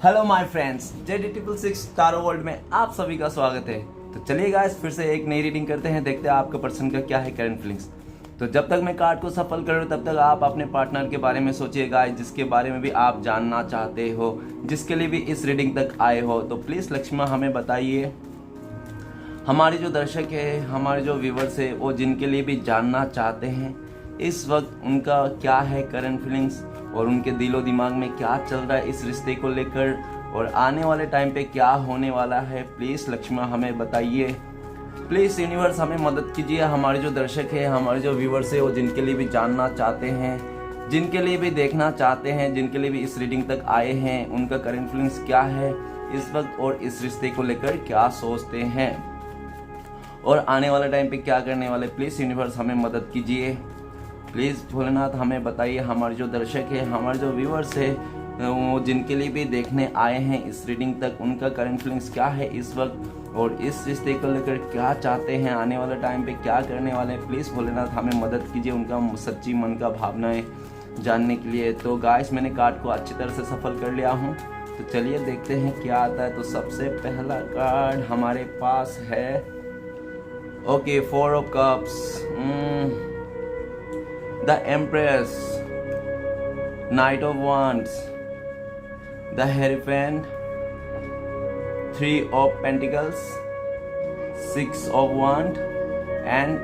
Hello my friends, JD666 tarot world में आप सभी का स्वागत है। तो चलिए गाइस, फिर से एक नई रीडिंग करते हैं, देखते हैं आपका पर्सन का क्या है करंट फीलिंग्स। तो जब तक मैं कार्ड को सफल कर रहा हूँ तब तक आप अपने पार्टनर के बारे में सोचिए गाइस, जिसके बारे में भी आप जानना चाहते हो, जिसके लिए भी इस रीडिंग तक आए हो। तो प्लीज़ लक्ष्मण हमें बताइए, हमारे जो दर्शक है, हमारे जो व्यूवर्स है, वो जिनके लिए भी जानना चाहते हैं इस वक्त उनका क्या है करंट फीलिंग्स और उनके दिलो दिमाग में क्या चल रहा है इस रिश्ते को लेकर और आने वाले टाइम पे क्या होने वाला है। प्लीज़ लक्ष्मण हमें बताइए, प्लीज़ यूनिवर्स हमें मदद कीजिए। हमारे जो दर्शक है, हमारे जो व्यूवर्स है, वो जिनके लिए भी जानना चाहते हैं, जिनके लिए भी देखना चाहते हैं, जिनके लिए भी इस रीडिंग तक आए हैं, उनका करंट फीलिंग्स क्या है इस वक्त और इस रिश्ते को लेकर क्या सोचते हैं और आने वाले टाइम पे क्या करने वाले। प्लीज़ यूनिवर्स हमें मदद कीजिए। प्लीज़ भोलेनाथ हमें बताइए, हमारे जो दर्शक है, हमारे जो व्यूवर्स है, वो जिनके लिए भी देखने आए हैं इस रीडिंग तक, उनका करंट फीलिंग्स क्या है इस वक्त और इस रिश्ते को लेकर क्या चाहते हैं, आने वाले टाइम पे क्या करने वाले हैं। प्लीज़ भोलेनाथ हमें मदद कीजिए उनका सच्ची मन का भावनाएं जानने के लिए। तो गाइस, मैंने कार्ड को अच्छी तरह से सफल कर लिया हूँ, तो चलिए देखते हैं क्या आता है। तो सबसे पहला कार्ड हमारे पास है okay, 4 of cups, The Empress, Knight of Wands, the Hierophant, 3 of Pentacles, 6 of Wands and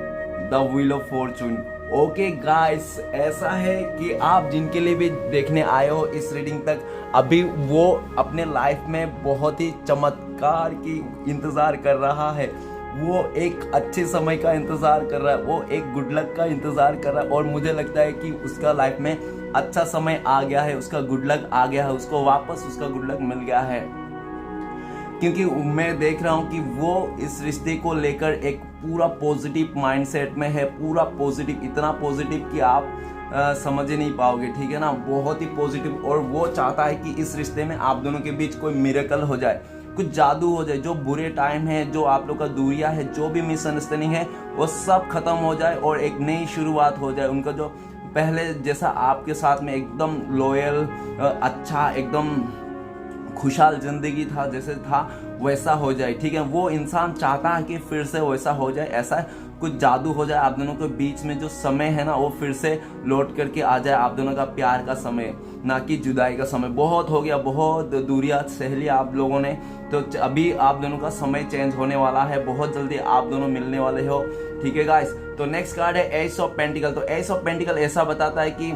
the Wheel of Fortune। Okay guys, ऐसा है कि आप जिनके लिए भी देखने आए हो इस रीडिंग तक, अभी वो अपने लाइफ में बहुत ही चमत्कार की इंतज़ार कर रहा है, वो एक अच्छे समय का इंतज़ार कर रहा है, वो एक गुड लक का इंतज़ार कर रहा है और मुझे लगता है कि उसका लाइफ में अच्छा समय आ गया है, उसका गुड लक आ गया है, उसको वापस उसका गुड लक मिल गया है। क्योंकि मैं देख रहा हूँ कि वो इस रिश्ते को लेकर एक पूरा पॉजिटिव माइंडसेट में है, पूरा पॉजिटिव, इतना पॉजिटिव कि आप समझ ही नहीं पाओगे, ठीक है ना, बहुत ही पॉजिटिव। और वो चाहता है कि इस रिश्ते में आप दोनों के बीच कोई मिरेकल हो जाए, कुछ जादू हो जाए, जो बुरे टाइम है, जो आप लोग का दूरिया है, जो भी मिसअंडरस्टैंडिंग है, वो सब खत्म हो जाए और एक नई शुरुआत हो जाए। उनका जो पहले जैसा आपके साथ में एकदम लॉयल, अच्छा, एकदम खुशहाल जिंदगी था, जैसे था वैसा हो जाए, ठीक है। वो इंसान चाहता है कि फिर से वैसा हो जाए, ऐसा कुछ जादू हो जाए, आप दोनों के बीच में जो समय है ना वो फिर से लौट करके आ जाए, आप दोनों का प्यार का समय, ना कि जुदाई का समय। बहुत हो गया, बहुत दूरियां सह लिया आप लोगों ने, तो अभी आप दोनों का समय चेंज होने वाला है, बहुत जल्दी आप दोनों मिलने वाले हो, ठीक है गाइस। तो नेक्स्ट कार्ड है एस ऑफ पेंटिकल। तो एस ऑफ पेंटिकल ऐसा बताता है कि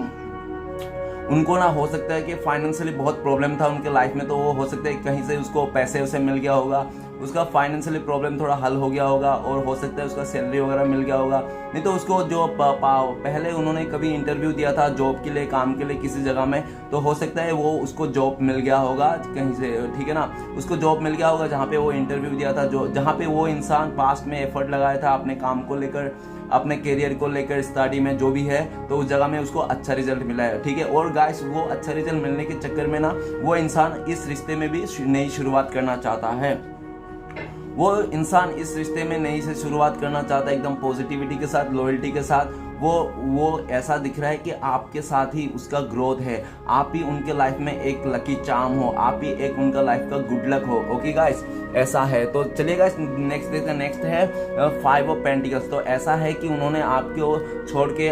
उनको ना हो सकता है कि फाइनेंशियली बहुत प्रॉब्लम था उनके लाइफ में, तो वो हो सकता है कहीं से उसको पैसे उसे मिल गया होगा, उसका फाइनेंशियली प्रॉब्लम थोड़ा हल हो गया होगा और हो सकता है उसका सैलरी वगैरह मिल गया होगा। नहीं तो उसको जो पहले उन्होंने कभी इंटरव्यू दिया था जॉब के लिए, काम के लिए किसी जगह में, तो हो सकता है वो उसको जॉब मिल गया होगा कहीं से, ठीक है ना, उसको जॉब मिल गया होगा जहाँ पे वो इंटरव्यू दिया था, जो जहाँ पे वो इंसान पास्ट में एफर्ट लगाया था अपने काम को लेकर, अपने करियर को लेकर, स्टडी में जो भी है, तो उस जगह में उसको अच्छा रिजल्ट मिला है, ठीक है। और गाइस, वो अच्छा रिजल्ट मिलने के चक्कर में ना वो इंसान इस रिश्ते में भी नई शुरुआत करना चाहता है, वो इंसान इस रिश्ते में नई से शुरुआत करना चाहता है, एकदम पॉजिटिविटी के साथ, लॉयल्टी के साथ। वो ऐसा दिख रहा है कि आपके साथ ही उसका ग्रोथ है, आप ही उनके लाइफ में एक लकी चार्म हो, आप ही एक उनका लाइफ का गुड लक हो। ओके गाइस, ऐसा है। तो चलिए गाइस, नेक्स्ट देखते हैं। नेक्स्ट है 5 ऑफ पेंटिकल्स। तो ऐसा है कि उन्होंने आपको छोड़ के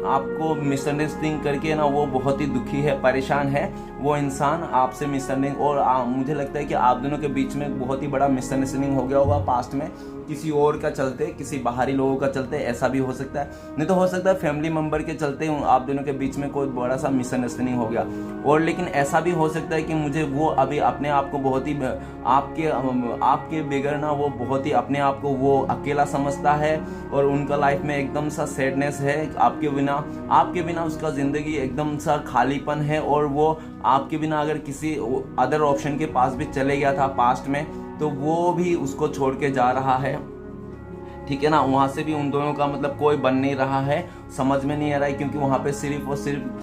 आपको मिसअंडरस्टैंडिंग करके ना वो बहुत ही दुखी है, परेशान है वो इंसान आपसे मिसअंडरस्टैंडिंग, और मुझे लगता है कि आप दोनों के बीच में बहुत ही बड़ा मिसअंडरस्टैंडिंग हो गया होगा पास्ट में, किसी और का चलते, किसी बाहरी लोगों का चलते, ऐसा भी हो सकता है। नहीं तो हो सकता है फैमिली मेंबर के चलते आप दोनों के बीच में कोई बड़ा सा मिसअंडरस्टैंडिंग हो गया। और लेकिन ऐसा भी हो सकता है कि मुझे वो अभी अपने आप को बहुत ही आपके बगैर ना वो बहुत ही अपने आप को वो अकेला समझता है और उनका लाइफ में एकदम सा सैडनेस है, आपके बिना उसका जिंदगी एकदम सा खालीपन है। और वो आपके बिना अगर किसी अदर ऑप्शन के पास भी चले गया था पास्ट में, तो वो भी उसको छोड़ के जा रहा है, ठीक है ना। वहां से भी उन दोनों का मतलब कोई बन नहीं रहा है, समझ में नहीं आ रहा है, क्योंकि वहां पे सिर्फ और सिर्फ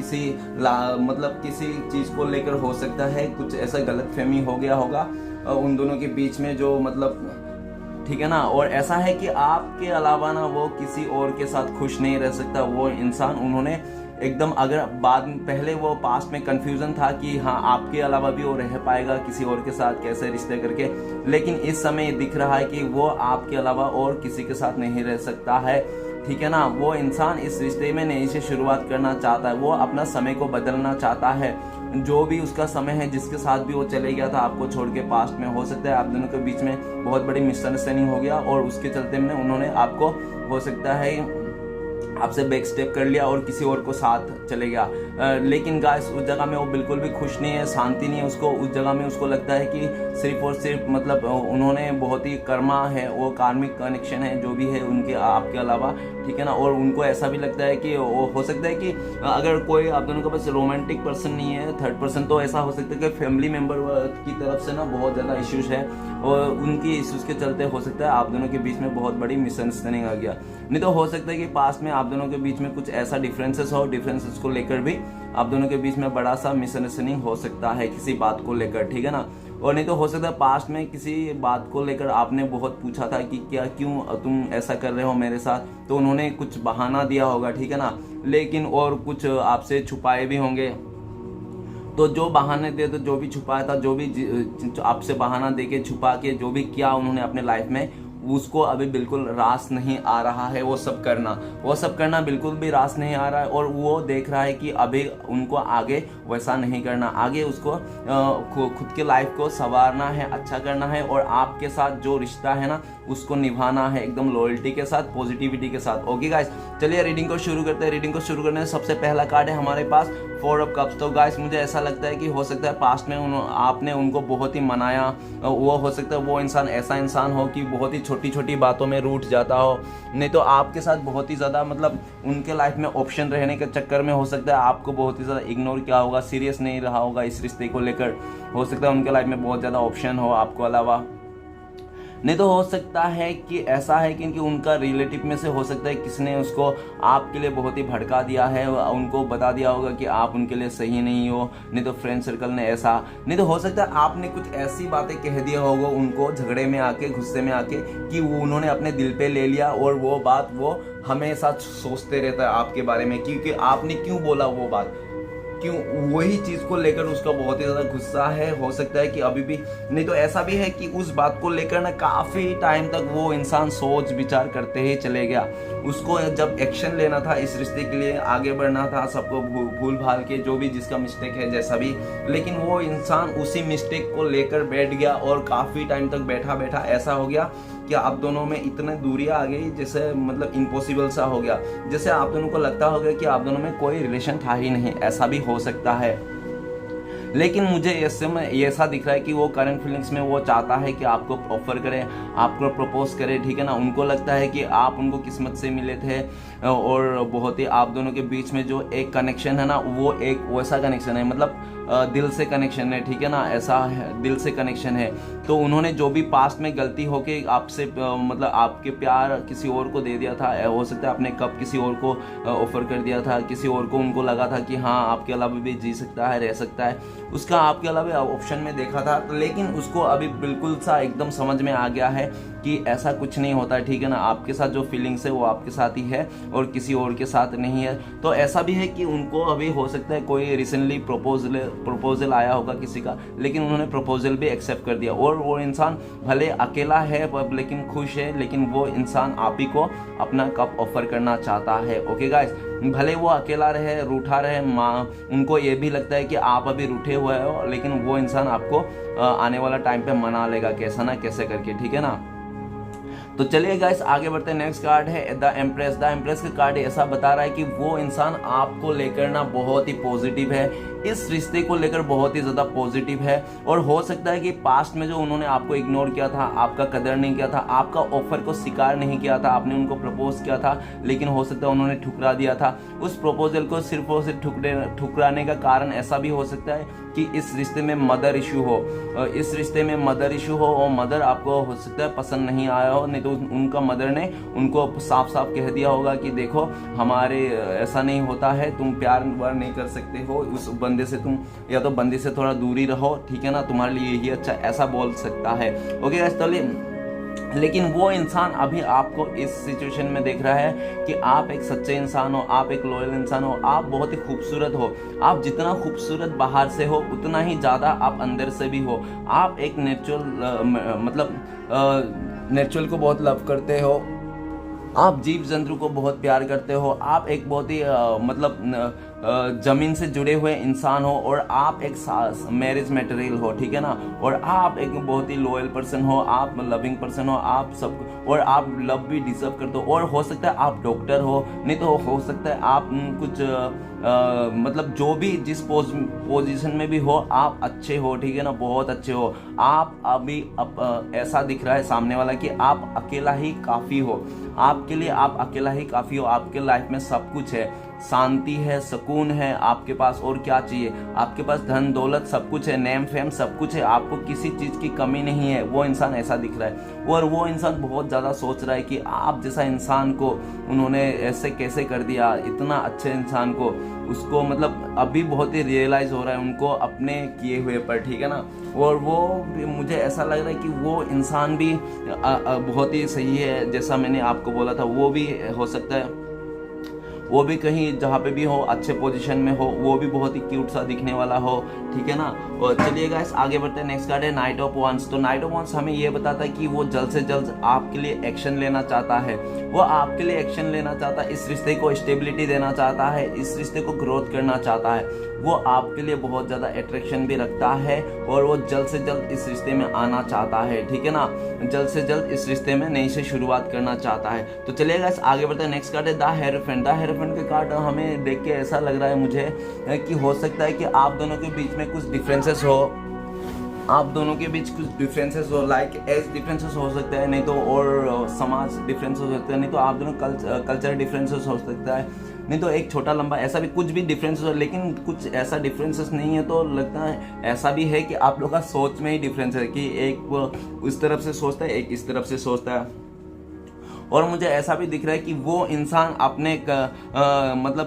किसी चीज को लेकर हो सकता है कुछ ऐसा गलतफहमी हो गया होगा उन दोनों के बीच में, जो मतलब, ठीक है ना। और ऐसा है कि आपके अलावा ना वो किसी और के साथ खुश नहीं रह सकता वो इंसान। उन्होंने एकदम अगर पहले वो पास्ट में कंफ्यूजन था कि हाँ आपके अलावा भी वो रह पाएगा किसी और के साथ कैसे रिश्ते करके, लेकिन इस समय दिख रहा है कि वो आपके अलावा और किसी के साथ नहीं रह सकता है, ठीक है ना। वो इंसान इस रिश्ते में नई से शुरुआत करना चाहता है, वो अपना समय को बदलना चाहता है। जो भी उसका समय है, जिसके साथ भी वो चले गया था आपको छोड़ के पास्ट में, हो सकता है आप दोनों के बीच में बहुत बड़ी मिसअंडरस्टैंडिंग हो गया और उसके चलते में उन्होंने आपको, हो सकता है आपसे बैक स्टेप कर लिया और किसी और को साथ चले गया। लेकिन गाइस उस जगह में वो बिल्कुल भी खुश नहीं है, शांति नहीं है उसको। उस जगह में उसको लगता है कि सिर्फ और सिर्फ मतलब उन्होंने बहुत ही कर्मा है, वो कार्मिक कनेक्शन है जो भी है उनके आपके अलावा, ठीक है ना। और उनको ऐसा भी लगता है कि वो हो सकता है कि अगर कोई आप दोनों के पास रोमांटिक पर्सन नहीं है, थर्ड पर्सन, तो ऐसा हो सकता है कि फैमिली मेम्बर की तरफ से ना बहुत ज़्यादा इश्यूज है और उनकी इश्यूज के चलते हो सकता है आप दोनों के बीच में बहुत बड़ी मिसअंडरस्टैंडिंग आ गया। नहीं तो हो सकता है कि पास्ट में आप दोनों के बीच में कुछ ऐसा डिफरेंसेस हो, डिफरेंसेस को लेकर भी आप दोनों के बीच में बड़ा सा मिसअंडरस्टैंडिंग हो सकता है किसी बात को लेकर, ठीक है ना। और नहीं तो हो सकता है पास्ट में किसी बात को लेकर आपने बहुत पूछा था कि क्या क्यों तुम ऐसा कर रहे हो मेरे साथ, तो उन्होंने कुछ बहाना दिया होगा, ठीक है ना। लेकिन और कुछ आपसे छुपाए भी होंगे, तो जो बहाने दे, तो जो भी छुपाया था, जो भी आपसे बहाना देके छुपा के जो भी किया उन्होंने अपने लाइफ में, उसको अभी बिल्कुल रास नहीं आ रहा है वो सब करना बिल्कुल भी रास नहीं आ रहा है। और वो देख रहा है कि अभी उनको आगे वैसा नहीं करना, आगे उसको खुद के लाइफ को संवारना है, अच्छा करना है और आपके साथ जो रिश्ता है ना उसको निभाना है एकदम लॉयल्टी के साथ, पॉजिटिविटी के साथ। ओके गाइस, चलिए रीडिंग को शुरू करते हैं। रीडिंग को शुरू करने से सबसे पहला कार्ड है हमारे पास 4 ऑफ कप्स। तो गाइस मुझे ऐसा लगता है कि हो सकता है पास्ट में आपने उनको बहुत ही मनाया, वो हो सकता है वो इंसान ऐसा इंसान हो कि बहुत ही छोटी छोटी बातों में रूठ जाता हो, नहीं तो आपके साथ बहुत ही ज़्यादा मतलब उनके लाइफ में ऑप्शन रहने के चक्कर में हो सकता है आपको बहुत ही ज़्यादा इग्नोर किया होगा, सीरियस नहीं रहा होगा इस रिश्ते को लेकर। हो सकता है उनके लाइफ में बहुत ज़्यादा ऑप्शन हो आपको अलावा, नहीं तो हो सकता है कि ऐसा है कि उनका रिलेटिव में से हो सकता है किसने उसको आपके लिए बहुत ही भड़का दिया है, उनको बता दिया होगा कि आप उनके लिए सही नहीं हो, नहीं तो फ्रेंड सर्कल ने ऐसा, नहीं तो हो सकता है आपने कुछ ऐसी बातें कह दिया होगा उनको झगड़े में आके, गुस्से में आके, कि वो उन्होंने अपने दिल पे ले लिया और वो बात वो हमेशा सोचते रहता है आपके बारे में, क्योंकि आपने क्यों बोला वो बात, क्यों वही चीज को लेकर उसका बहुत ही ज्यादा गुस्सा है। हो सकता है कि अभी भी, नहीं तो ऐसा भी है कि उस बात को लेकर ना काफी टाइम तक वो इंसान सोच विचार करते ही चले गया। उसको जब एक्शन लेना था इस रिश्ते के लिए, आगे बढ़ना था, सबको भूल भाल के जो भी जिसका मिस्टेक है जैसा भी, लेकिन वो इंसान उसी मिस्टेक को लेकर बैठ गया और काफी टाइम तक बैठा बैठा ऐसा हो गया कि आप दोनों में इतने दूरियां आ गई जैसे मतलब इम्पॉसिबल सा हो गया, जैसे आप दोनों को लगता होगा कि आप दोनों में कोई रिलेशन था ही नहीं, ऐसा भी हो सकता है। लेकिन मुझे ऐसा दिख रहा है कि वो करंट फीलिंग्स में वो चाहता है कि आपको ऑफर करे, आपको प्रपोज करे, ठीक है ना। उनको लगता है कि आप उनको किस्मत से मिले थे और बहुत ही आप दोनों के बीच में जो एक कनेक्शन है ना वो एक वैसा कनेक्शन है, मतलब दिल से कनेक्शन है, ठीक है ना, ऐसा है दिल से कनेक्शन है। तो उन्होंने जो भी पास्ट में गलती होके आपसे मतलब आपके प्यार किसी और को दे दिया था, हो सकता है आपने कब किसी और को ऑफर कर दिया था, किसी और को उनको लगा था कि हाँ आपके अलावा भी जी सकता है, रह सकता है, उसका आपके अलावा ऑप्शन में देखा था, लेकिन उसको अभी बिल्कुल सा एकदम समझ में आ गया है कि ऐसा कुछ नहीं होता है, ठीक है ना। आपके साथ जो फीलिंग्स है वो आपके साथ ही है और किसी और के साथ नहीं है। तो ऐसा भी है कि उनको अभी हो सकता है कोई रिसेंटली प्रपोजल आया होगा किसी का, लेकिन उन्होंने प्रपोजल भी एक्सेप्ट कर दिया और वो इंसान भले अकेला है लेकिन खुश है, लेकिन वो इंसान आप ही को अपना कप ऑफर करना चाहता है। ओके गाइस, भले वो अकेला रहे, रूठा रहे, उनको ये भी लगता है कि आप अभी रूठे हुए हो, लेकिन वो इंसान आपको आने वाला टाइम पे मना लेगा कैसा ना कैसे करके, ठीक है ना। तो चलिए गाइस आगे बढ़ते हैं। नेक्स्ट कार्ड है द एम्प्रेस। द एम्प्रेस का कार्ड ऐसा बता रहा है कि वो इंसान आपको लेकर ना बहुत ही पॉजिटिव है, इस रिश्ते को लेकर बहुत ही ज़्यादा पॉजिटिव है। और हो सकता है कि पास्ट में जो उन्होंने आपको इग्नोर किया था, आपका कदर नहीं किया था, आपका ऑफर को स्वीकार नहीं किया था, आपने उनको प्रपोज किया था लेकिन हो सकता है उन्होंने ठुकरा दिया था, उस प्रपोजल को सिर्फ और सिर्फ ठुकराने का कारण ऐसा भी हो सकता है कि इस रिश्ते में मदर इशू हो, इस रिश्ते में मदर इशू हो और मदर आपको हो सकता है पसंद नहीं आया हो, नहीं तो उनका मदर ने उनको साफ साफ कह दिया होगा कि देखो हमारे ऐसा नहीं होता है, तुम प्यार वार नहीं कर सकते हो, उस बंदे से तुम या तो बंदे से थोड़ा दूरी रहो, ठीक है ना, तुम्हारे लिए यही अच्छा, ऐसा बोल सकता है। ओके गाइस, चलिए लेकिन वो इंसान अभी आपको इस सिचुएशन में देख रहा है कि आप एक सच्चे इंसान हो, आप एक लॉयल इंसान हो, आप बहुत ही खूबसूरत हो। आप जितना खूबसूरत बाहर से हो उतना ही ज़्यादा आप अंदर से भी हो। आप एक नेचुरल को बहुत लव करते हो, आप जीव जंतु को बहुत प्यार करते हो, आप एक बहुत ही जमीन से जुड़े हुए इंसान हो, और आप एक मैरिज मटेरियल हो, ठीक है ना। और आप एक बहुत ही लॉयल पर्सन हो, आप लविंग पर्सन हो, आप सब, और आप लव भी डिजर्व करते हो। और हो सकता है आप डॉक्टर हो, नहीं तो हो सकता है आप कुछ जो भी जिस पोजीशन में भी हो आप अच्छे हो, ठीक है ना, बहुत अच्छे हो। आप अभी ऐसा दिख रहा है सामने वाला कि आप अकेला ही काफ़ी हो, आपके लिए आप अकेला ही काफ़ी हो। आपके लाइफ में सब कुछ है, शांति है, सुकून है आपके पास, और क्या चाहिए। आपके पास धन दौलत सब कुछ है, नेम फेम सब कुछ है, आपको किसी चीज़ की कमी नहीं है। वो इंसान ऐसा दिख रहा है, और वो इंसान बहुत ज़्यादा सोच रहा है कि आप जैसा इंसान को उन्होंने ऐसे कैसे कर दिया, इतना अच्छे इंसान को। उसको अभी बहुत ही रियलाइज़ हो रहा है उनको अपने किए हुए पर, ठीक है ना। और वो मुझे ऐसा लग रहा है कि वो इंसान भी बहुत ही सही है, जैसा मैंने आपको बोला था। वो भी हो सकता है वो भी कहीं जहाँ पे भी हो अच्छे पोजीशन में हो, वो भी बहुत ही क्यूट सा दिखने वाला हो, ठीक है ना। और चलिए गाइस आगे बढ़ते हैं। नेक्स्ट कार्ड है नाइट ऑफ वांड्स। तो नाइट ऑफ वांड्स हमें ये बताता है कि वो जल्द से जल्द आपके लिए एक्शन लेना चाहता है, वो आपके लिए एक्शन लेना चाहता है, इस रिश्ते को स्टेबिलिटी देना चाहता है, इस रिश्ते को ग्रोथ करना चाहता है। वो आपके लिए बहुत ज़्यादा अट्रैक्शन भी रखता है, और वो जल्द से जल्द इस रिश्ते में आना चाहता है, ठीक है ना। जल्द से जल्द इस रिश्ते में नई से शुरुआत करना चाहता है। तो चलिए गाइस आगे बढ़ते हैं। नेक्स्ट कार्ड है द हेरोफेंट। द हेरोफेंट के कार्ड हमें देख के ऐसा लग रहा है मुझे कि हो सकता है कि आप दोनों के बीच में कुछ डिफरेंसेस हो, आप दोनों के बीच कुछ डिफरेंसेस हो, लाइक एज डिफरेंसेस हो सकता है, नहीं तो और समाज डिफरेंस हो सकता है, नहीं तो आप दोनों कल्चर डिफरेंसेस हो सकता है, नहीं तो एक छोटा लंबा ऐसा भी कुछ भी डिफरेंसेस हो। लेकिन कुछ ऐसा डिफरेंसेस नहीं है, तो लगता है ऐसा भी है कि आप लोग का सोच में ही डिफरेंस है, कि एक उस तरफ से सोचता है, एक इस तरफ से सोचता है। और मुझे ऐसा भी दिख रहा है कि वो इंसान अपने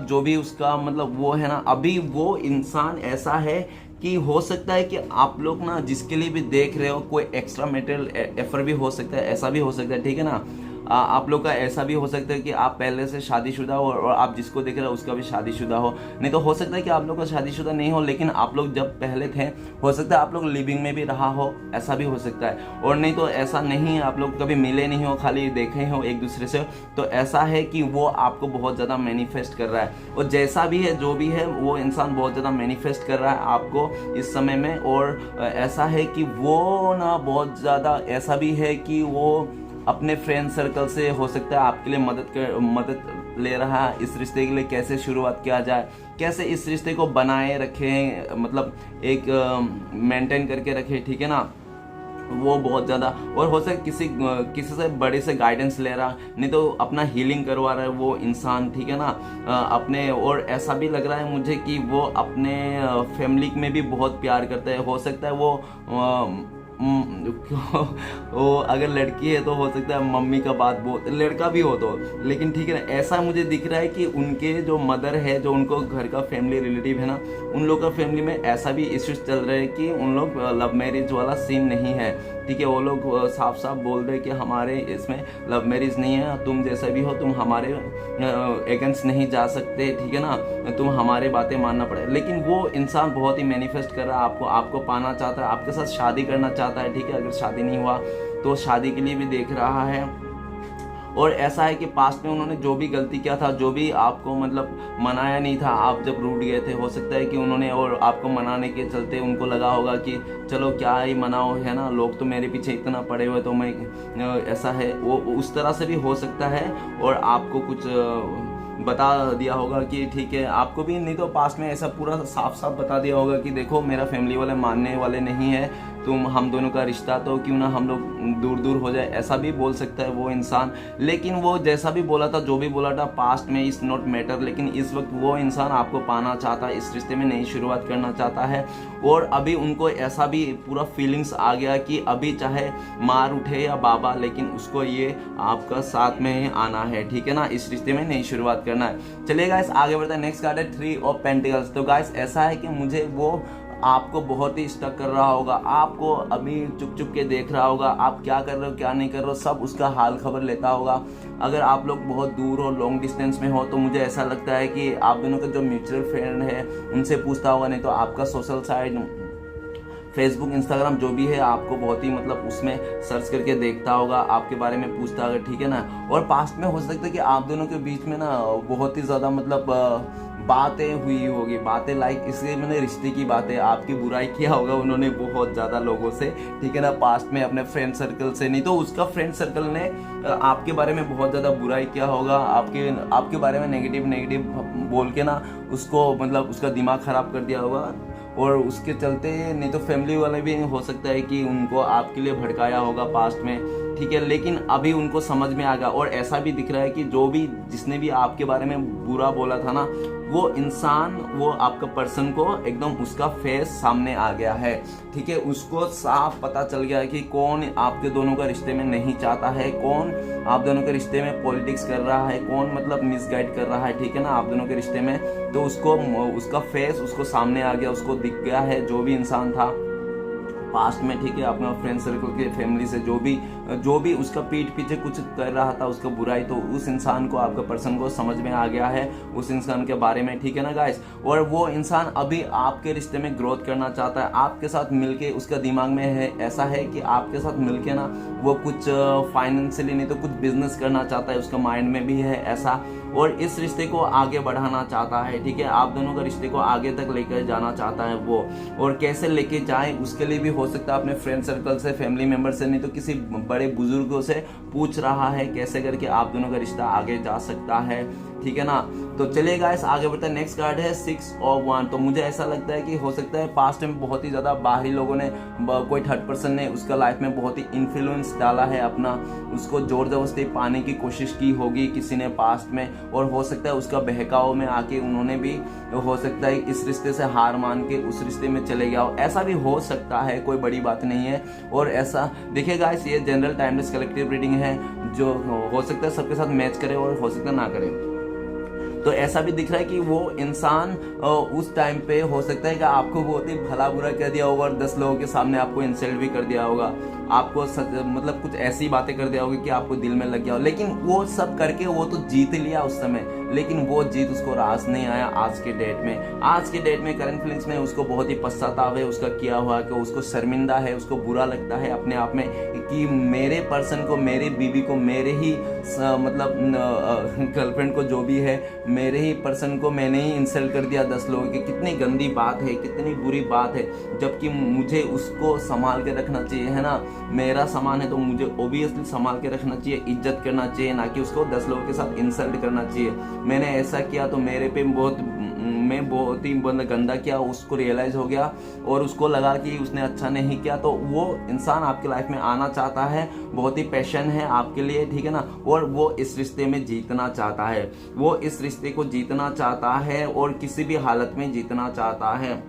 जो भी उसका वो है ना, अभी वो इंसान ऐसा है कि हो सकता है कि आप लोग ना जिसके लिए भी देख रहे हो कोई एक्स्ट्रा मटेरियल एफर्ट भी हो सकता है, ऐसा भी हो सकता है, ठीक है ना। आप लोग का ऐसा भी हो सकता है कि आप पहले से शादीशुदा हो, और आप जिसको देख रहे हो उसका भी शादीशुदा हो, नहीं तो हो सकता है कि आप लोग का शादीशुदा नहीं हो, लेकिन आप लोग जब पहले थे हो सकता है आप लोग लिविंग में भी रहा हो, ऐसा भी हो सकता है। और नहीं तो ऐसा नहीं है, आप लोग कभी मिले नहीं हो, खाली देखे हो एक दूसरे से, तो ऐसा है कि वो आपको बहुत ज़्यादा मैनिफेस्ट कर रहा है। और जैसा भी है जो भी है, वो इंसान बहुत ज़्यादा मैनिफेस्ट कर रहा है आपको इस समय में। और ऐसा है कि वो ना बहुत ज़्यादा ऐसा भी है कि वो अपने फ्रेंड सर्कल से हो सकता है आपके लिए मदद ले रहा है, इस रिश्ते के लिए कैसे शुरुआत किया जाए, कैसे इस रिश्ते को बनाए रखें, एक मेंटेन करके रखें, ठीक है ना। वो बहुत ज़्यादा, और हो सकता है किसी से बड़े से गाइडेंस ले रहा, नहीं तो अपना हीलिंग करवा रहा है वो इंसान, ठीक है ना, अपने। और ऐसा भी लग रहा है मुझे कि वो अपने फैमिली में भी बहुत प्यार करता है। हो सकता है वो अगर लड़की है तो हो सकता है मम्मी का बात बहुत, लड़का भी हो तो, लेकिन ठीक है ना। ऐसा मुझे दिख रहा है कि उनके जो मदर है, जो उनको घर का फैमिली रिलेटिव है ना, उन लोग का फैमिली में ऐसा भी इश्यूज चल रहे हैं कि उन लोग लव मैरिज वाला सीन नहीं है, ठीक है। वो लोग साफ साफ बोल रहे कि हमारे इसमें लव मैरिज नहीं है, तुम जैसा भी हो तुम हमारे अगेंस्ट नहीं जा सकते, ठीक है ना, तुम हमारे बातें मानना पड़े। लेकिन वो इंसान बहुत ही मैनिफेस्ट कर रहा है आपको पाना चाहता है, आपके साथ शादी करना चाहता है, ठीक है। अगर शादी नहीं हुआ तो शादी के लिए भी देख रहा है। और ऐसा है कि पास्ट में उन्होंने जो भी गलती किया था, जो भी आपको मनाया नहीं था, आप जब रूठ गए थे, हो सकता है कि उन्होंने, और आपको मनाने के चलते उनको लगा होगा कि चलो क्या ही मनाओ, है ना, लोग तो मेरे पीछे इतना पड़े हुए, तो मैं ऐसा है, वो उस तरह से भी हो सकता है। और आपको कुछ बता दिया होगा कि ठीक है, आपको भी, नहीं तो पास्ट में ऐसा पूरा साफ साफ बता दिया होगा कि देखो मेरा फैमिली वाले मानने वाले नहीं है, हम दोनों का रिश्ता तो क्यों ना हम लोग दूर दूर हो जाए, ऐसा भी बोल सकता है वो इंसान। लेकिन वो जैसा भी बोला था, जो भी बोला था पास्ट में इज नॉट मैटर, लेकिन इस वक्त वो इंसान आपको पाना चाहता है, इस रिश्ते में नई शुरुआत करना चाहता है। और अभी उनको ऐसा भी पूरा फीलिंग्स आ गया कि अभी चाहे मार उठे या बाबा, लेकिन उसको ये आपका साथ में ही आना है, ठीक है ना, इस रिश्ते में नई शुरुआत करना है। चलिए गाइस आगे बढ़ते हैं। नेक्स्ट कार्ड है 3 ऑफ पेंटिकल्स। तो गाइस ऐसा है कि मुझे वो आपको बहुत ही स्टक कर रहा होगा, आपको अभी चुप चुप के देख रहा होगा, आप क्या कर रहे हो क्या नहीं कर रहे हो, सब उसका हाल खबर लेता होगा। अगर आप लोग बहुत दूर हो, लॉन्ग डिस्टेंस में हो, तो मुझे ऐसा लगता है कि आप दोनों का जो म्यूचुअल फ्रेंड है उनसे पूछता होगा, नहीं तो आपका सोशल साइट फेसबुक इंस्टाग्राम जो भी है आपको बहुत ही मतलब उसमें सर्च करके देखता होगा, आपके बारे में पूछता होगा, ठीक है ना। और पास्ट में हो सकता है कि आप दोनों के बीच में ना बहुत ही ज़्यादा मतलब बातें हुई होगी, बातें लाइक इसलिए मैंने रिश्ते की बातें, आपकी बुराई किया होगा उन्होंने बहुत ज़्यादा लोगों से, ठीक है ना, पास्ट में अपने फ्रेंड सर्कल से, नहीं तो उसका फ्रेंड सर्कल ने आपके बारे में बहुत ज़्यादा बुराई किया होगा, आपके बारे में नेगेटिव बोल के ना उसको मतलब उसका दिमाग ख़राब कर दिया होगा। और उसके चलते नहीं तो फैमिली वाले भी हो सकता है कि उनको आपके लिए भड़काया होगा पास्ट में, ठीक है, लेकिन अभी उनको समझ में आ गया। और ऐसा भी दिख रहा है कि जिसने भी आपके बारे में बुरा बोला था ना, वो इंसान, वो आपका पर्सन को एकदम उसका फेस सामने आ गया है, ठीक है, उसको साफ पता चल गया है कि कौन आपके दोनों का रिश्ते में नहीं चाहता है, कौन आप दोनों के रिश्ते में पॉलिटिक्स कर रहा है, कौन मतलब मिसगाइड कर रहा है, ठीक है ना, आप दोनों के रिश्ते में। तो उसको उसका फेस उसको सामने आ गया, उसको दिख गया है जो भी इंसान था पास्ट में, ठीक है, अपना फ्रेंड सर्कल के फैमिली से जो भी उसका पीठ पीछे कुछ कर रहा था उसका बुराई, तो उस इंसान को, आपका पर्सन को समझ में आ गया है उस इंसान के बारे में, ठीक है ना गाइस। और वो इंसान अभी आपके रिश्ते में ग्रोथ करना चाहता है, आपके साथ मिलके, उसका दिमाग में है ऐसा है कि आपके साथ मिलके ना वो कुछ फाइनेंशियली नहीं तो कुछ बिजनेस करना चाहता है, उसका माइंड में भी है ऐसा, और इस रिश्ते को आगे बढ़ाना चाहता है, ठीक है, आप दोनों का रिश्ते को आगे तक लेकर जाना चाहता है वो। और कैसे लेके जाए उसके लिए भी हो सकता है अपने फ्रेंड सर्कल से, फैमिली मेंबर से, नहीं तो किसी बड़े बुजुर्गों से पूछ रहा है कैसे करके आप दोनों का रिश्ता आगे जा सकता है, ठीक है ना। तो चलिए गाइस आगे बढ़ते हैं। नेक्स्ट कार्ड है 6 ऑफ वांड। तो मुझे ऐसा लगता है कि हो सकता है पास्ट में बहुत ही ज़्यादा बाहरी लोगों ने, कोई थर्ड पर्सन ने उसका लाइफ में बहुत ही इन्फ्लुएंस डाला है अपना, उसको जोर जबरदस्ती पाने की कोशिश की होगी किसी ने पास्ट में, और हो सकता है उसका बहकाव में आके उन्होंने भी हो सकता है इस रिश्ते से हार मान के उस रिश्ते में चले गया हो, ऐसा भी हो सकता है, कोई बड़ी बात नहीं है। और ऐसा देखिए गाइस, ये जनरल टाइमलेस कलेक्टिव रीडिंग है, जो हो सकता है सबके साथ मैच करे और हो सकता है ना करे। तो ऐसा भी दिख रहा है कि वो इंसान उस टाइम पे हो सकता है कि आपको बहुत ही भला बुरा कह दिया होगा और 10 लोगों के सामने आपको इंसल्ट भी कर दिया होगा, आपको मतलब कुछ ऐसी बातें कर दिया होगा कि आपको दिल में लग गया हो, लेकिन वो सब करके वो तो जीत लिया उस समय, लेकिन वो जीत उसको रास नहीं आया आज के डेट में। आज के डेट में करंट फीलिंग्स में उसको बहुत ही पश्चाताप है उसका किया हुआ, कि उसको शर्मिंदा है, उसको बुरा लगता है अपने आप में कि मेरे पर्सन को, मेरी बीवी को, मेरे ही मतलब गर्लफ्रेंड को, जो भी है, मेरे ही पर्सन को मैंने ही इंसल्ट कर दिया 10 लोगों की। कितनी गंदी बात है, कितनी बुरी बात है, जबकि मुझे उसको संभाल के रखना चाहिए, है ना, मेरा सामान है तो मुझे ओबियसली संभाल के रखना चाहिए, इज्जत करना चाहिए, ना कि उसको 10 लोगों के साथ इंसल्ट करना चाहिए। मैंने ऐसा किया तो मेरे पे मैं बहुत ही गंदा किया, उसको रियलाइज हो गया और उसको लगा कि उसने अच्छा नहीं किया, तो वो इंसान आपके लाइफ में आना चाहता है, बहुत ही पैशन है आपके लिए, ठीक है ना, और वो इस रिश्ते में जीतना चाहता है, वो इस रिश्ते को जीतना चाहता है और किसी भी हालत में जीतना चाहता है।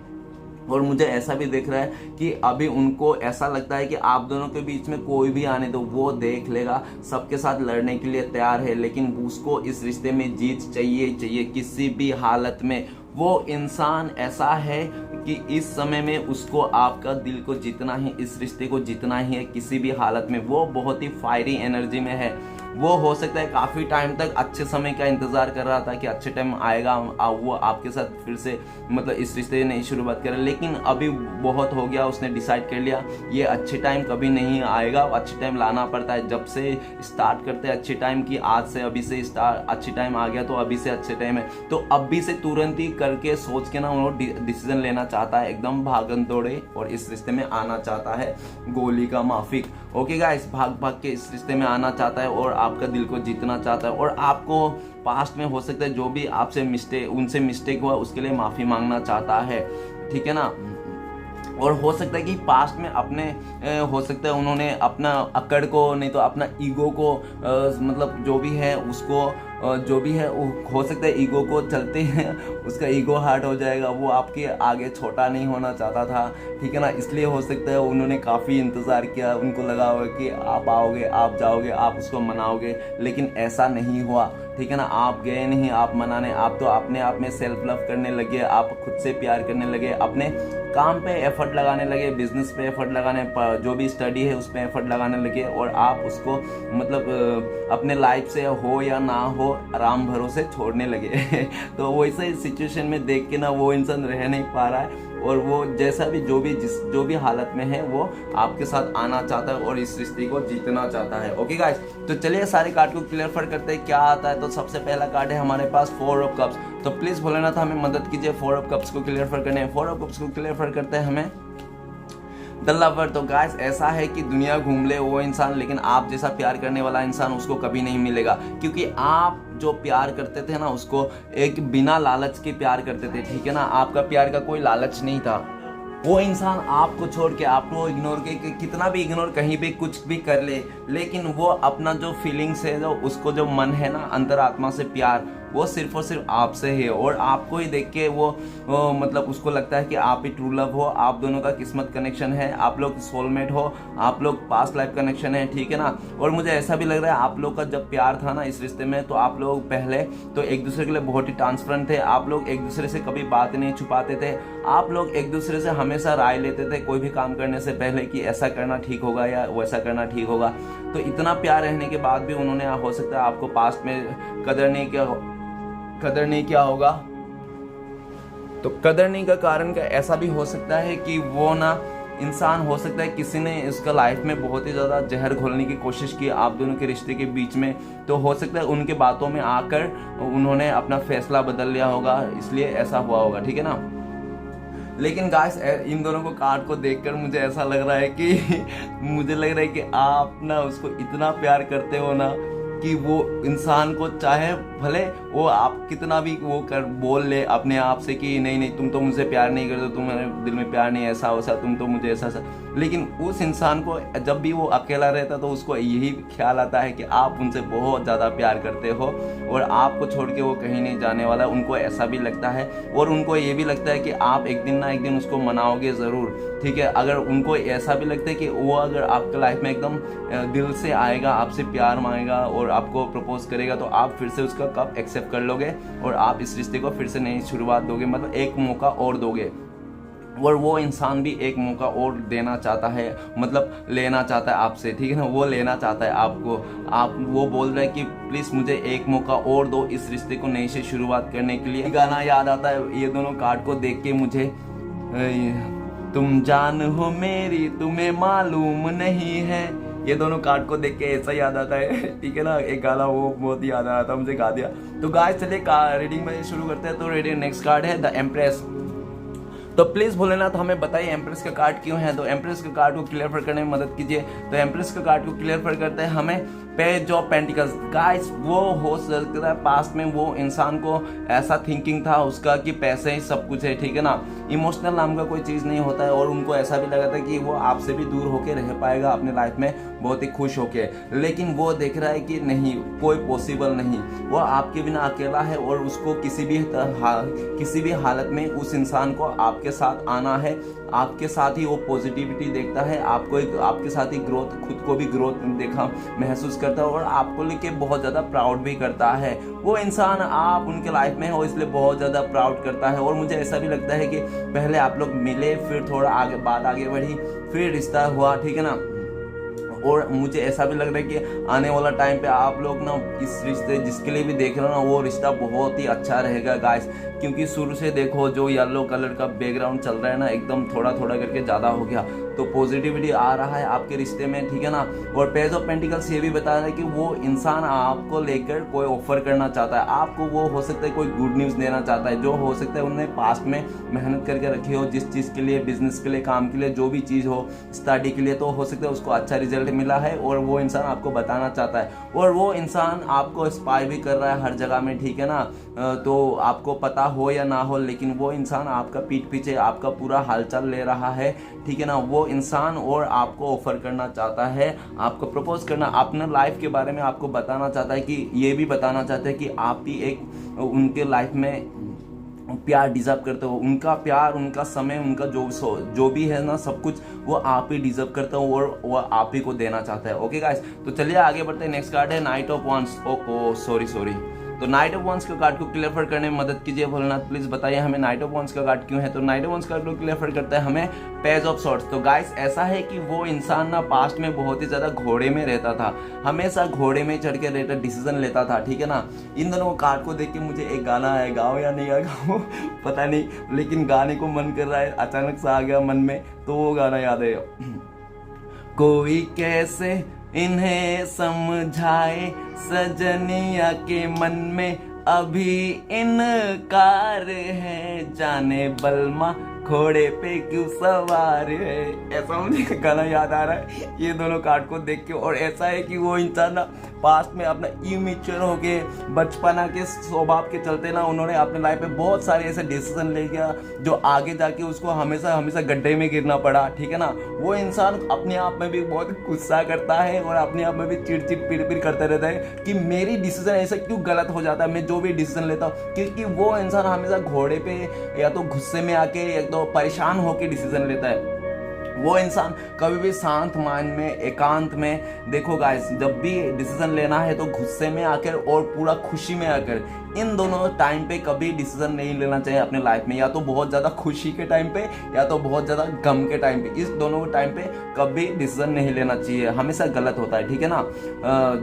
और मुझे ऐसा भी दिख रहा है कि अभी उनको ऐसा लगता है कि आप दोनों के बीच में कोई भी आने दो, वो देख लेगा, सबके साथ लड़ने के लिए तैयार है, लेकिन उसको इस रिश्ते में जीत चाहिए किसी भी हालत में। वो इंसान ऐसा है कि इस समय में उसको आपका दिल को जीतना ही, इस रिश्ते को जीतना ही है किसी भी हालत में। वो बहुत ही फायरी एनर्जी में है, वो हो सकता है काफ़ी टाइम तक अच्छे समय का इंतज़ार कर रहा था कि अच्छे टाइम आएगा, वो आपके साथ फिर से मतलब इस रिश्ते ने शुरुआत करे, लेकिन अभी बहुत हो गया, उसने डिसाइड कर लिया ये अच्छे टाइम कभी नहीं आएगा, अच्छे टाइम लाना पड़ता है। जब से स्टार्ट करते हैं अच्छे टाइम की, आज से अभी से अच्छे टाइम आ गया तो अभी से अच्छे टाइम है, तो अभी से तुरंत ही करके सोच के ना वो डिसीजन लेना चाहता है, एकदम भागन दौड़े और इस रिश्ते में आना चाहता है, गोली का माफिक। ओके गाइस, भाग के इस रिश्ते में आना चाहता है और आपका दिल को जीतना चाहता है, और आपको पास्ट में हो सकता है जो भी आपसे उनसे मिस्टेक हुआ उसके लिए माफ़ी मांगना चाहता है, ठीक है ना। और हो सकता है कि पास्ट में अपने हो सकता है उन्होंने अपना अकड़ को, नहीं तो अपना ईगो को मतलब जो भी है उसको जो भी है वो हो सकता है ईगो को चलते हैं उसका ईगो हार्ट हो जाएगा, वो आपके आगे छोटा नहीं होना चाहता था, ठीक है ना, इसलिए हो सकता है उन्होंने काफ़ी इंतज़ार किया, उनको लगा होगा कि आप आओगे, आप जाओगे, आप उसको मनाओगे, लेकिन ऐसा नहीं हुआ, ठीक है ना। आप गए नहीं आप मनाने, आप तो अपने आप में सेल्फ लव करने लगे, आप खुद से प्यार करने लगे, अपने काम पे एफर्ट लगाने लगे, बिजनेस पे एफर्ट लगाने, जो भी स्टडी है उस पर एफर्ट लगाने लगे और आप उसको मतलब अपने लाइफ से हो या ना हो आराम भरोसे छोड़ने लगे तो वैसे सिचुएशन में देख के ना वो इंसान रह नहीं पा रहा है और वो जैसा भी जो भी हालत में है वो आपके साथ आना चाहता है और इस रिश्ते को जीतना चाहता है। ओके गाइस, तो चलिए सारे कार्ड को क्लियर करते हैं क्या आता है। तो सबसे पहला कार्ड है हमारे पास 4 ऑफ कप्स। तो प्लीज भोलेनाथ हमें मदद कीजिए 4 ऑफ कप्स को क्लियर करने। 4 ऑफ कप्स को क्लियर करते हैं हमें द लवर। तो गाइस ऐसा है कि दुनिया घूम ले वो इंसान, लेकिन आप जैसा प्यार करने वाला इंसान उसको कभी नहीं मिलेगा, क्योंकि आप जो प्यार करते थे ना उसको एक बिना लालच के प्यार करते थे, ठीक है ना। आपका प्यार का कोई लालच नहीं था। वो इंसान आपको छोड़ के, आपको इग्नोर के कितना भी इग्नोर कहीं भी कुछ भी कर ले, लेकिन वो अपना जो फीलिंग्स है, जो उसको जो मन है ना अंतरात्मा से प्यार, वो सिर्फ और सिर्फ आपसे है और आपको ही देख के वो मतलब उसको लगता है कि आप ही ट्रू लव हो, आप दोनों का किस्मत कनेक्शन है, आप लोग सोलमेट हो, आप लोग पास्ट लाइफ कनेक्शन है, ठीक है ना। और मुझे ऐसा भी लग रहा है आप लोग का जब प्यार था ना इस रिश्ते में, तो आप लोग पहले तो एक दूसरे के लिए बहुत ही ट्रांसपेरेंट थे। आप लोग एक दूसरे से कभी बात नहीं छुपाते थे, आप लोग एक दूसरे से हमेशा राय लेते थे कोई भी काम करने से पहले कि ऐसा करना ठीक होगा या वैसा करना ठीक होगा। तो इतना प्यार रहने के बाद भी उन्होंने, हो सकता है आपको पास्ट में कदर नहीं किया होगा। तो कदर नहीं का कारण का ऐसा भी हो सकता है कि वो ना इंसान, हो सकता है किसी ने इसका लाइफ में बहुत ही ज़्यादा जहर घोलने की कोशिश की आप दोनों के रिश्ते के बीच में। तो हो सकता है उनके बातों में आकर उन्होंने अपना फैसला बदल लिया होगा, इसलिए ऐसा हुआ होगा, ठीक है ना। लेकिन गाइस इन दोनों को कार्ड को देखकर मुझे ऐसा लग रहा है कि मुझे लग रहा है कि आप ना उसको इतना प्यार करते हो ना कि वो इंसान को, चाहे भले वो आप कितना भी वो कर बोल ले अपने आप से कि नहीं तुम तो मुझसे प्यार नहीं करते, तुम्हारे दिल में प्यार नहीं, ऐसा वैसा, तुम तो मुझे ऐसा, लेकिन उस इंसान को जब भी वो अकेला रहता तो उसको यही ख्याल आता है कि आप उनसे बहुत ज़्यादा प्यार करते हो और आपको छोड़ के वो कहीं नहीं जाने वाला। उनको ऐसा भी लगता है और उनको ये भी लगता है कि आप एक दिन ना एक दिन उसको मनाओगे ज़रूर, ठीक है। अगर उनको ऐसा भी लगता है कि वो अगर आपके लाइफ में एकदम दिल से आएगा, आपसे प्यार मांगेगा और आपको प्रपोज करेगा, तो आप फिर से उसका कब एक्सेप्ट कर लोगे और आप इस रिश्ते को फिर से नई शुरुआत दोगे, मतलब एक मौका और दोगे। और वो इंसान भी एक मौका और देना चाहता है, मतलब लेना चाहता है आपसे, ठीक है ना। वो लेना चाहता है आपको, वो बोल रहा है कि प्लीज़ मुझे एक मौका और दो इस रिश्ते को नई से शुरुआत करने के लिए। गाना याद आता है ये दोनों कार्ड को देख के मुझे, तुम जान हो मेरी तुम्हें मालूम नहीं है, ये दोनों कार्ड को देख के ऐसा याद आता है, ठीक है ना। एक गाना वो बहुत ही याद आया था, मुझे गा दिया। तो गाइस चलिए रीडिंग में शुरू करते हैं। तो रीडिंग नेक्स्ट कार्ड है द एम्प्रेस। तो प्लीज भोलेनाथ हमें बताइए एम्प्रेस का कार्ड क्यों है। तो एम्प्रेस का कार्ड को क्लियर करने में मदद कीजिए। तो एम्प्रेस का कार्ड को क्लियर करते हैं हमें पेज ऑफ पेंटिकल्स। गाइस वो हो सकता है पास्ट में वो इंसान को ऐसा थिंकिंग था उसका कि पैसे ही सब कुछ है, ठीक है ना। इमोशनल नाम का कोई चीज़ नहीं होता है और उनको ऐसा भी लगा था कि वो आपसे भी दूर होके रह पाएगा अपने लाइफ में बहुत ही खुश होके, लेकिन वो देख रहा है कि नहीं, कोई पॉसिबल नहीं, वो आपके बिना अकेला है और उसको किसी भी हालत में उस इंसान को आपके साथ आना है, आपके साथ ही वो पॉजिटिविटी देखता है, आपके साथ ही ग्रोथ, खुद को भी ग्रोथ देखा महसूस करता है और आपको लेके बहुत ज़्यादा प्राउड भी करता है। वो इंसान आप उनके लाइफ में हो इसलिए बहुत ज़्यादा प्राउड करता है। और मुझे ऐसा भी लगता है कि पहले आप लोग मिले, फिर थोड़ा बात आगे बढ़ी, फिर रिश्ता हुआ, ठीक है ना। और मुझे ऐसा भी लग रहा है कि आने वाला टाइम पे आप लोग ना इस रिश्ते जिसके लिए भी देख रहे हो ना वो रिश्ता बहुत ही अच्छा रहेगा गाइस, क्योंकि शुरू से देखो जो येलो कलर का बैकग्राउंड चल रहा है ना एकदम थोड़ा थोड़ा करके ज़्यादा हो गया, तो पॉजिटिविटी आ रहा है आपके रिश्ते में, ठीक है ना। और पेज ऑफ पेंटिकल्स ये भी बता रहा है कि वो इंसान आपको लेकर कोई ऑफर करना चाहता है आपको, वो हो सकता है कोई गुड न्यूज़ देना चाहता है, जो हो सकता है उन्होंने पास्ट में मेहनत करके रखी हो जिस चीज़ के लिए, बिजनेस के लिए, काम के लिए, जो भी चीज़ हो, स्टडी के लिए, तो हो सकता है उसको अच्छा रिजल्ट मिला है और वो इंसान आपको बताना चाहता है। और वो इंसान आपको स्पाई भी कर रहा है हर जगह में, ठीक है ना। तो आपको पता हो या ना हो, लेकिन वो इंसान आपका पीठ पीछे आपका पूरा हालचाल ले रहा है, ठीक है ना। वो इंसान और आपको ऑफर करना चाहता है, आपको प्रपोज करना, अपने लाइफ के बारे में आपको बताना चाहता है, कि ये भी बताना चाहता है कि आप भी एक उनके लाइफ में प्यार डिजर्व करते हो, उनका प्यार, उनका समय, उनका जो भी है ना सब कुछ वो आप ही डिजर्व करते हो और वो आप ही को देना चाहता है। ओके गाइस, तो चलिए आगे बढ़ते हैं। नेक्स्ट कार्ड है नाइट ऑफ वांड्स। सॉरी। तो नाइट ऑफ वंस का कार्ड को क्लियर करने में मदद कीजिए भोलेनाथ, प्लीज बताइए हमें नाइट ऑफ वंस का कार्ड क्यों है। तो नाइट ऑफ वंस कार्ड को क्लियर करता है हमें पेज ऑफ सॉर्ड्स। तो गाइस ऐसा है कि वो इंसान ना पास्ट में बहुत ही ज्यादा घोड़े में रहता था, हमेशा घोड़े में चढ़ के रहता, डिसीजन लेता था, ठीक है ना। इन दोनों कार्ड को देख के मुझे एक गाना है, गाओ या नहीं गाओ पता नहीं, लेकिन गाने को मन कर रहा है, अचानक से आ गया मन में, तो वो गाना याद है। कोई कैसे इन्हें समझाए, सजनिया के मन में अभी इनकार है, जाने बलमा घोड़े पे क्यों सवार है। ऐसा मुझे गाना याद आ रहा है ये दोनों कार्ड को देख के। और ऐसा है कि वो इंसान ना पास्ट में अपना इमेच्योर हो के, बचपना के स्वभाव के चलते ना उन्होंने अपने लाइफ में बहुत सारे ऐसे डिसीजन ले गया जो आगे जाके उसको हमेशा हमेशा गड्ढे में गिरना पड़ा, ठीक है ना। वो इंसान अपने आप में भी बहुत गुस्सा करता है और अपने आप में भी चिड़चिड़ पिड़ करता रहता है कि मेरी डिसीजन ऐसा क्यों गलत हो जाता है, मैं जो भी डिसीजन लेता हूँ, क्योंकि वो इंसान हमेशा घोड़े पे या तो गुस्से में आके या तो परेशान होकर डिसीजन लेता है। वो इंसान कभी भी शांत माइंड में, एकांत में, देखो गाइस जब भी डिसीजन लेना है तो गुस्से में आकर और पूरा खुशी में आकर, इन दोनों टाइम पे कभी डिसीजन नहीं लेना चाहिए अपने लाइफ में, या तो बहुत ज़्यादा खुशी के टाइम पे या तो बहुत ज़्यादा गम के टाइम पे। इस दोनों टाइम पे कभी डिसीजन नहीं लेना चाहिए, हमेशा गलत होता है, ठीक है ना।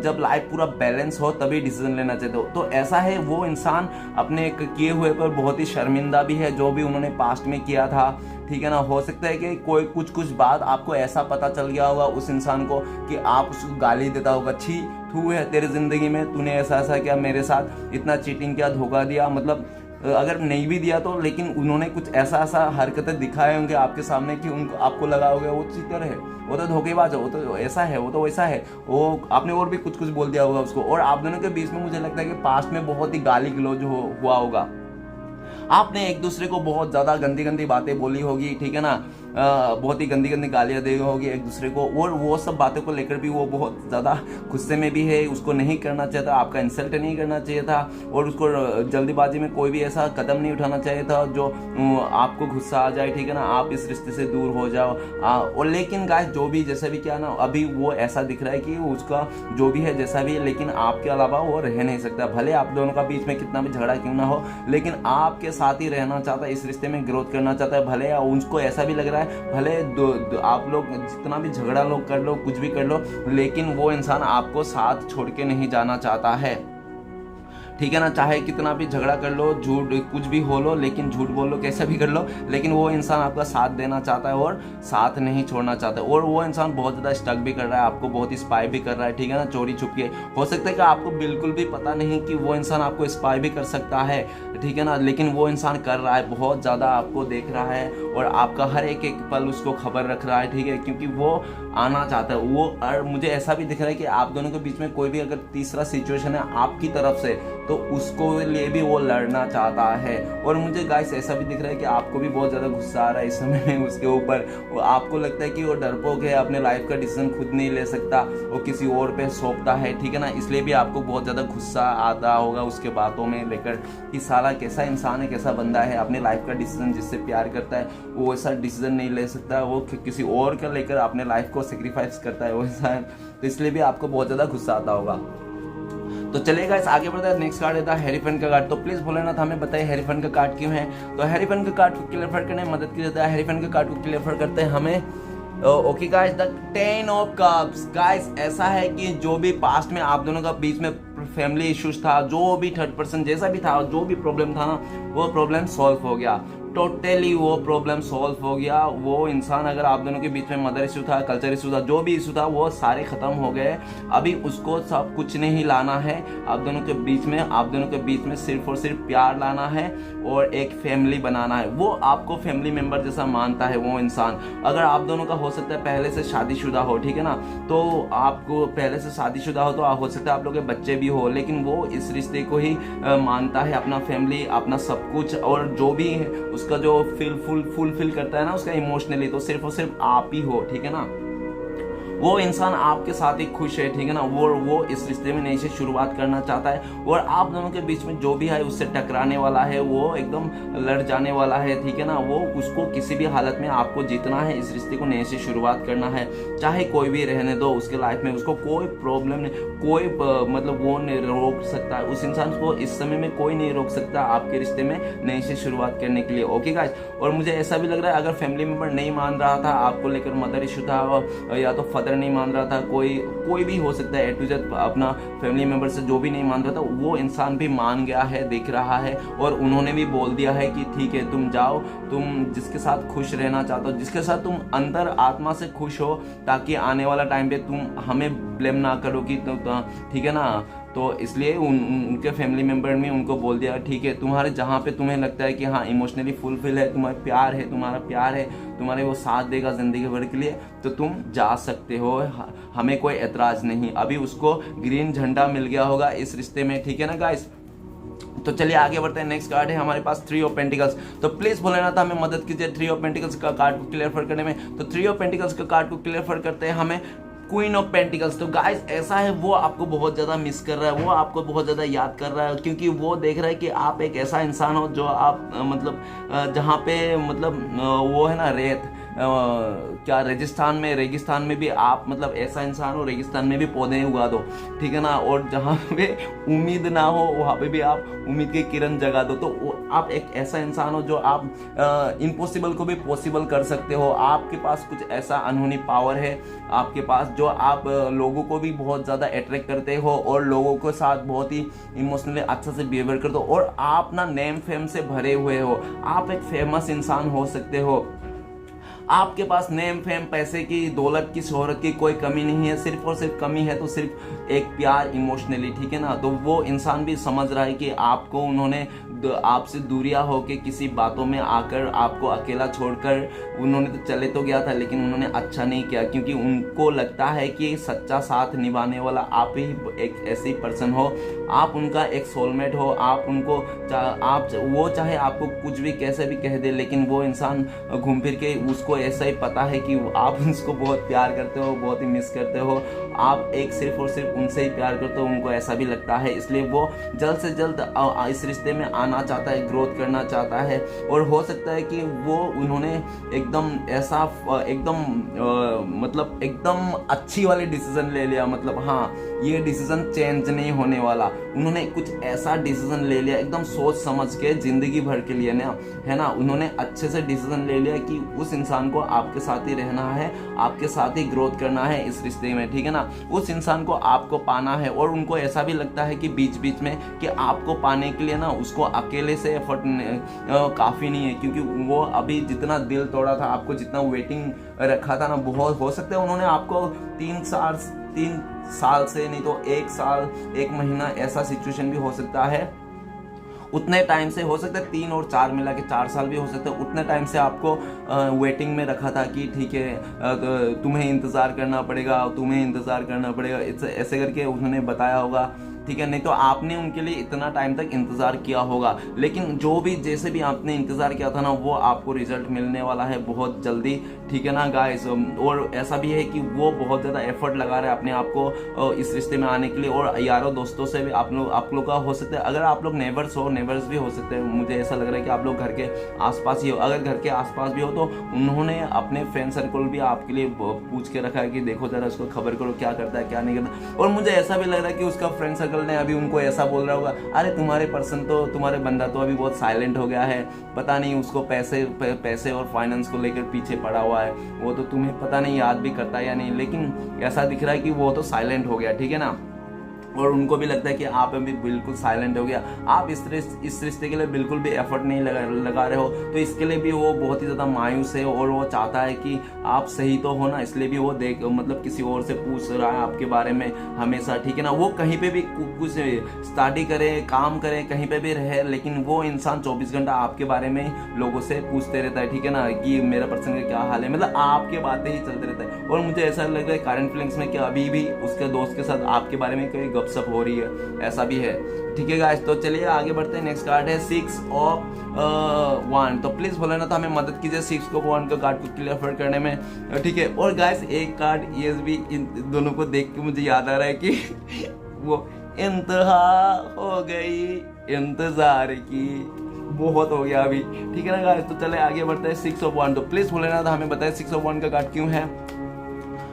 जब लाइफ पूरा बैलेंस हो तभी डिसीजन लेना चाहिए। तो ऐसा है, वो इंसान अपने किए हुए पर बहुत ही शर्मिंदा भी है, जो भी उन्होंने पास्ट में किया था, ठीक है ना। हो सकता है कि कोई कुछ बात आपको ऐसा पता चल गया होगा उस इंसान को कि आप उसको गाली देता होगा, छी तू है तेरी जिंदगी में, तूने ऐसा किया मेरे साथ, इतना चीटिंग किया, धोखा दिया, मतलब अगर नहीं भी दिया तो, लेकिन उन्होंने कुछ ऐसा हरकतें दिखाए होंगे आपके सामने कि उनको आपको लगा होगा वो चीटर है, वो तो धोखेबाज है, वो तो ऐसा है, वो तो वैसा है, वो आपने और भी कुछ बोल दिया होगा उसको। और आप दोनों के बीच में मुझे लगता है कि पास्ट में बहुत ही गाली गलौज हुआ होगा, आपने एक दूसरे को बहुत ज़्यादा गंदी बातें बोली होगी, ठीक है ना। बहुत ही गंदी गालियाँ दी होगी एक दूसरे को, और वो सब बातों को लेकर भी वो बहुत ज़्यादा गुस्से में भी है, उसको नहीं करना चाहिए था, आपका इंसल्ट नहीं करना चाहिए था, और उसको जल्दीबाजी में कोई भी ऐसा कदम नहीं उठाना चाहिए था जो आपको गुस्सा आ जाए, ठीक है ना, आप इस रिश्ते से दूर हो जाओ। और लेकिन गाइस जो भी जैसा भी क्या ना, अभी वो ऐसा दिख रहा है कि उसका जो भी है जैसा भी है, लेकिन आपके अलावा वो रह नहीं सकता। भले आप दोनों का बीच में कितना भी झगड़ा क्यों ना हो, लेकिन आपके साथ ही रहना चाहता है, इस रिश्ते में ग्रोथ करना चाहता है। भले उनको ऐसा भी लग रहा है, भले आप लोग जितना भी झगड़ा लोग कर लो, कुछ भी कर लो, लेकिन वो इंसान आपको साथ छोड़ के नहीं जाना चाहता है, ठीक है ना। चाहे कितना भी झगड़ा कर लो, झूठ कुछ भी हो लो, लेकिन झूठ बोल लो, कैसे भी कर लो, लेकिन वो इंसान आपका साथ देना चाहता है और साथ नहीं छोड़ना चाहता है। और वो इंसान बहुत ज़्यादा स्टक भी कर रहा है, आपको बहुत स्पाई भी कर रहा है, ठीक है ना, चोरी छुप के। हो सकता है कि आपको बिल्कुल भी पता नहीं कि वो इंसान आपको स्पाई भी कर सकता है, ठीक है ना, लेकिन वो इंसान कर रहा है, बहुत ज़्यादा आपको देख रहा है और आपका हर एक पल उसको खबर रख रहा है, ठीक है, क्योंकि वो आना चाहता है वो। और मुझे ऐसा भी दिख रहा है कि आप दोनों के बीच में कोई भी अगर तीसरा सिचुएशन है आपकी तरफ से, तो उसको लिए भी वो लड़ना चाहता है। और मुझे गाइस ऐसा भी दिख रहा है कि आपको भी बहुत ज़्यादा गुस्सा आ रहा है इस समय में उसके ऊपर। आपको लगता है कि वो डरपोक है, अपने लाइफ का डिसीजन खुद नहीं ले सकता, वो किसी और पे सौंपता है, ठीक है ना, इसलिए भी आपको बहुत ज़्यादा गुस्सा आता होगा उसके बातों में लेकर कि साला कैसा इंसान है, कैसा बंदा है, अपने लाइफ का डिसीजन जिससे प्यार करता है वो ऐसा डिसीजन नहीं ले सकता, वो किसी और का लेकर अपने लाइफ को सेक्रीफाइस करता है वो इंसान, तो इसलिए भी आपको बहुत ज़्यादा गुस्सा आता होगा। तो चलेगा इस आगे बढ़ता है। नेक्स्ट कार्ड रहता है हेरीफेंट का कार्ड। तो प्लीज भोलेनाथ हमें बताइए हेरीफेंट का कार्ड क्यों है। तो हेरीफेंट का कार्ड को क्लियर करने में मदद की जाता है। हेरीफेंट का कार्ड को क्लियर करते हैं हमें okay guys the 10 of cups. Guys ऐसा है कि जो भी पास्ट में आप दोनों का बीच में फैमिली इश्यूज था, जो भी थर्ड पर्सन जैसा भी था, जो भी प्रॉब्लम था ना, वो प्रॉब्लम सॉल्व हो गया, टोटली वो प्रॉब्लम सॉल्व हो गया। वो इंसान अगर आप दोनों के बीच में मदर इशू था, कल्चर इशू था, जो भी इशू था, वो सारे खत्म हो गए। अभी उसको सब कुछ नहीं लाना है आप दोनों के बीच में। आप दोनों के बीच में सिर्फ और सिर्फ प्यार लाना है और एक फैमिली बनाना है। वो आपको फैमिली मेंबर जैसा मानता है वो इंसान। अगर आप दोनों का हो सकता है पहले से शादीशुदा हो, ठीक है ना, तो आपको पहले से शादीशुदा हो तो हो सकता है आप लोग के बच्चे भी हो, लेकिन वो इस रिश्ते को ही मानता है, अपना फैमिली, अपना सब कुछ, और जो भी है उसका जो फुलफिल करता है ना उसका इमोशनली, तो सिर्फ और सिर्फ आप ही हो, ठीक है ना। वो इंसान आपके साथ ही खुश है, ठीक है ना। वो इस रिश्ते में नई से शुरुआत करना चाहता है और आप दोनों के बीच में जो भी है उससे टकराने वाला है, वो एकदम लड़ जाने वाला है, ठीक है ना। वो उसको किसी भी हालत में आपको जीतना है, इस रिश्ते को नए से शुरुआत करना है, चाहे कोई भी रहने दो उसके लाइफ में, उसको कोई प्रॉब्लम नहीं, कोई मतलब वो नहीं रोक सकता, उस इंसान को इस समय में कोई नहीं रोक सकता आपके रिश्ते में नई से शुरुआत करने के लिए। ओके गाइस, और मुझे ऐसा भी लग रहा है अगर फैमिली मेंबर नहीं मान रहा था आपको लेकर, मदर इशू था या तो फादर नहीं मान रहा था, कोई भी हो सकता है, ए टू जेड अपना फैमिली मेंबर से जो भी नहीं मान रहा था, वो इंसान भी मान गया है, दिख रहा है, और उन्होंने भी बोल दिया है कि ठीक है तुम जाओ, तुम जिसके साथ खुश रहना चाहते हो, जिसके साथ तुम अंदर आत्मा से खुश हो, ताकि आने वाला टाइम पे तुम हमें ब्लेम ना करो कि ठीक है ना। तो इसलिए उनके फैमिली मेंबर ने उनको बोल दिया ठीक है, तुम्हारे जहाँ पे तुम्हें लगता है कि हाँ इमोशनली फुलफिल है, तुम्हारा प्यार है, तुम्हारे वो साथ देगा जिंदगी भर के लिए, तो तुम जा सकते हो, हमें कोई एतराज नहीं। अभी उसको ग्रीन झंडा मिल गया होगा इस रिश्ते में, ठीक है ना गाइस। तो चलिए आगे बढ़ते हैं। नेक्स्ट कार्ड है हमारे पास 3 ऑफ पेंटिकल्स। तो प्लीज भूलना था, हमें मदद कीजिए 3 ऑफ पेंटिकल्स का कार्ड को क्लियर करने में। तो 3 ऑफ पेंटिकल्स का कार्ड को क्लियर करते हैं हमें क्वीन ऑफ पेंटिकल्स। तो गाइस ऐसा है, वो आपको बहुत ज्यादा मिस कर रहा है, वो आपको बहुत ज्यादा याद कर रहा है, क्योंकि वो देख रहा है कि आप एक ऐसा इंसान हो जो आप मतलब जहाँ पे मतलब वो है ना रेत, क्या रेगिस्तान में भी आप मतलब ऐसा इंसान हो, रेगिस्तान में भी पौधे उगा दो, ठीक है ना। और जहाँ पे उम्मीद ना हो वहाँ पे भी आप उम्मीद की किरण जगा दो। तो आप एक ऐसा इंसान हो जो आप इम्पॉसिबल को भी पॉसिबल कर सकते हो। आपके पास कुछ ऐसा अनहोनी पावर है आपके पास, जो आप लोगों को भी बहुत ज़्यादा अट्रैक्ट करते हो और लोगों के साथ बहुत ही इमोशनली अच्छा से बिहेवियर करते हो, और आप ना नेम फेम से भरे हुए हो, आप एक फेमस इंसान हो सकते हो। आपके पास नेम फेम, पैसे की, दौलत की, शोहरत की कोई कमी नहीं है, सिर्फ और सिर्फ कमी है तो सिर्फ एक प्यार इमोशनली, ठीक है ना। तो वो इंसान भी समझ रहा है कि आपको उन्होंने आपसे दूरियां होके किसी बातों में आकर आपको अकेला छोड़कर उन्होंने तो चले तो गया था, लेकिन उन्होंने अच्छा नहीं किया, क्योंकि उनको लगता है कि सच्चा साथ निभाने वाला आप ही एक ऐसी पर्सन हो, आप उनका एक सोलमेट हो। आप उनको वो चाहे आपको कुछ भी कैसे भी कह दे, लेकिन वो इंसान घूम फिर के उसको ऐसा ही पता है कि आप उसको बहुत प्यार करते हो, बहुत ही मिस करते हो, आप एक सिर्फ और सिर्फ उनसे ही प्यार करते हो, उनको ऐसा भी लगता है। इसलिए वो जल्द से जल्द इस रिश्ते में आना चाहता है, ग्रोथ करना चाहता है, और हो सकता है कि वो उन्होंने एकदम ऐसा मतलब एकदम अच्छी वाली डिसीजन ले लिया, मतलब हाँ ये डिसीजन चेंज नहीं होने वाला, उन्होंने कुछ ऐसा डिसीजन ले लिया एकदम सोच समझ के जिंदगी भर के लिए ना, है ना। उन्होंने अच्छे से डिसीजन ले लिया कि उस इंसान को आपके साथ ही रहना है, आपके साथ ही ग्रोथ करना है इस रिश्ते में, ठीक है ना। उस इंसान को आपको पाना है, और उनको ऐसा भी लगता है कि बीच बीच में कि आपको पाने के लिए ना उसको अकेले से एफर्ट काफ़ी नहीं है, क्योंकि वो अभी जितना दिल तोड़ा था, आपको जितना वेटिंग रखा था ना, बहुत हो सकता है उन्होंने आपको 3 साल से नहीं तो 1 साल 1 महीना, ऐसा सिचुएशन भी हो सकता है, उतने टाइम से हो सकता है 3 और 4 मिला के 4 साल भी हो सकता है, उतने टाइम से आपको वेटिंग में रखा था कि ठीक है तुम्हें इंतज़ार करना पड़ेगा, ऐसे करके उन्होंने बताया होगा, ठीक है। नहीं तो आपने उनके लिए इतना टाइम तक इंतजार किया होगा, लेकिन जो भी जैसे भी आपने इंतजार किया था ना, वो आपको रिजल्ट मिलने वाला है बहुत जल्दी, ठीक है ना गाइस। और ऐसा भी है कि वो बहुत ज़्यादा एफर्ट लगा रहे हैं अपने आप को इस रिश्ते में आने के लिए, और यारों दोस्तों से भी आप लोग का हो सकता है, अगर आप लोग नेबर्स भी हो सकते हैं, मुझे ऐसा लग रहा है कि आप लोग घर के आसपास ही हो, अगर घर के आसपास भी हो तो उन्होंने अपने फ्रेंड सर्कल भी आपके लिए पूछ के रखा है कि देखो जरा उसको खबर करो क्या करता है क्या नहीं करता। और मुझे ऐसा भी लग रहा है कि उसका फ्रेंड सर्कल ने अभी उनको ऐसा बोल रहा होगा, अरे तुम्हारे बंदा तो अभी बहुत साइलेंट हो गया है, पता नहीं उसको पैसे और फाइनेंस को लेकर पीछे पड़ा हुआ है, वो तो तुम्हें पता नहीं याद भी करता है या नहीं, लेकिन ऐसा दिख रहा है कि वो तो साइलेंट हो गया, ठीक है ना। और उनको भी लगता है कि आप अभी बिल्कुल साइलेंट हो गया, आप इस रिश्ते के लिए बिल्कुल भी एफर्ट नहीं लगा रहे हो, तो इसके लिए भी वो बहुत ही ज़्यादा मायूस है, और वो चाहता है कि आप सही तो हो ना, इसलिए भी वो मतलब किसी और से पूछ रहा है आपके बारे में हमेशा, ठीक है ना। वो कहीं पे भी कुछ स्टडी करे, काम करे, कहीं पे भी रहे, लेकिन वो इंसान 24 घंटा आपके बारे में लोगों से पूछते रहता है, ठीक है ना, कि मेरा पर्सन का क्या हाल है, मतलब आपके बातें ही चलते रहता है। और मुझे ऐसा लग रहा है करंट फीलिंग्स में कि अभी भी उसके दोस्त के साथ आपके बारे में कोई गपशप हो रही है, ऐसा भी है। ठीक है गाइस, तो चलिए आगे बढ़ते हैं। नेक्स्ट कार्ड है 6 ऑफ 1। तो प्लीज भोलेनाथ तो हमें मदद कीजिए 6 ऑफ 1 का कार्ड को क्लियर करने में, ठीक है। और गाइस एक कार्ड ये भी इन दोनों को देख के मुझे याद आ रहा है कि वो इंतहा हो गई इंतजार की, बहुत हो गया अभी, ठीक है ना गाइस। तो चले आगे बढ़ते हैं 6 ऑफ 1। तो प्लीज भोलेनाथ हमें बताए 6 ऑफ 1 का कार्ड क्यों है।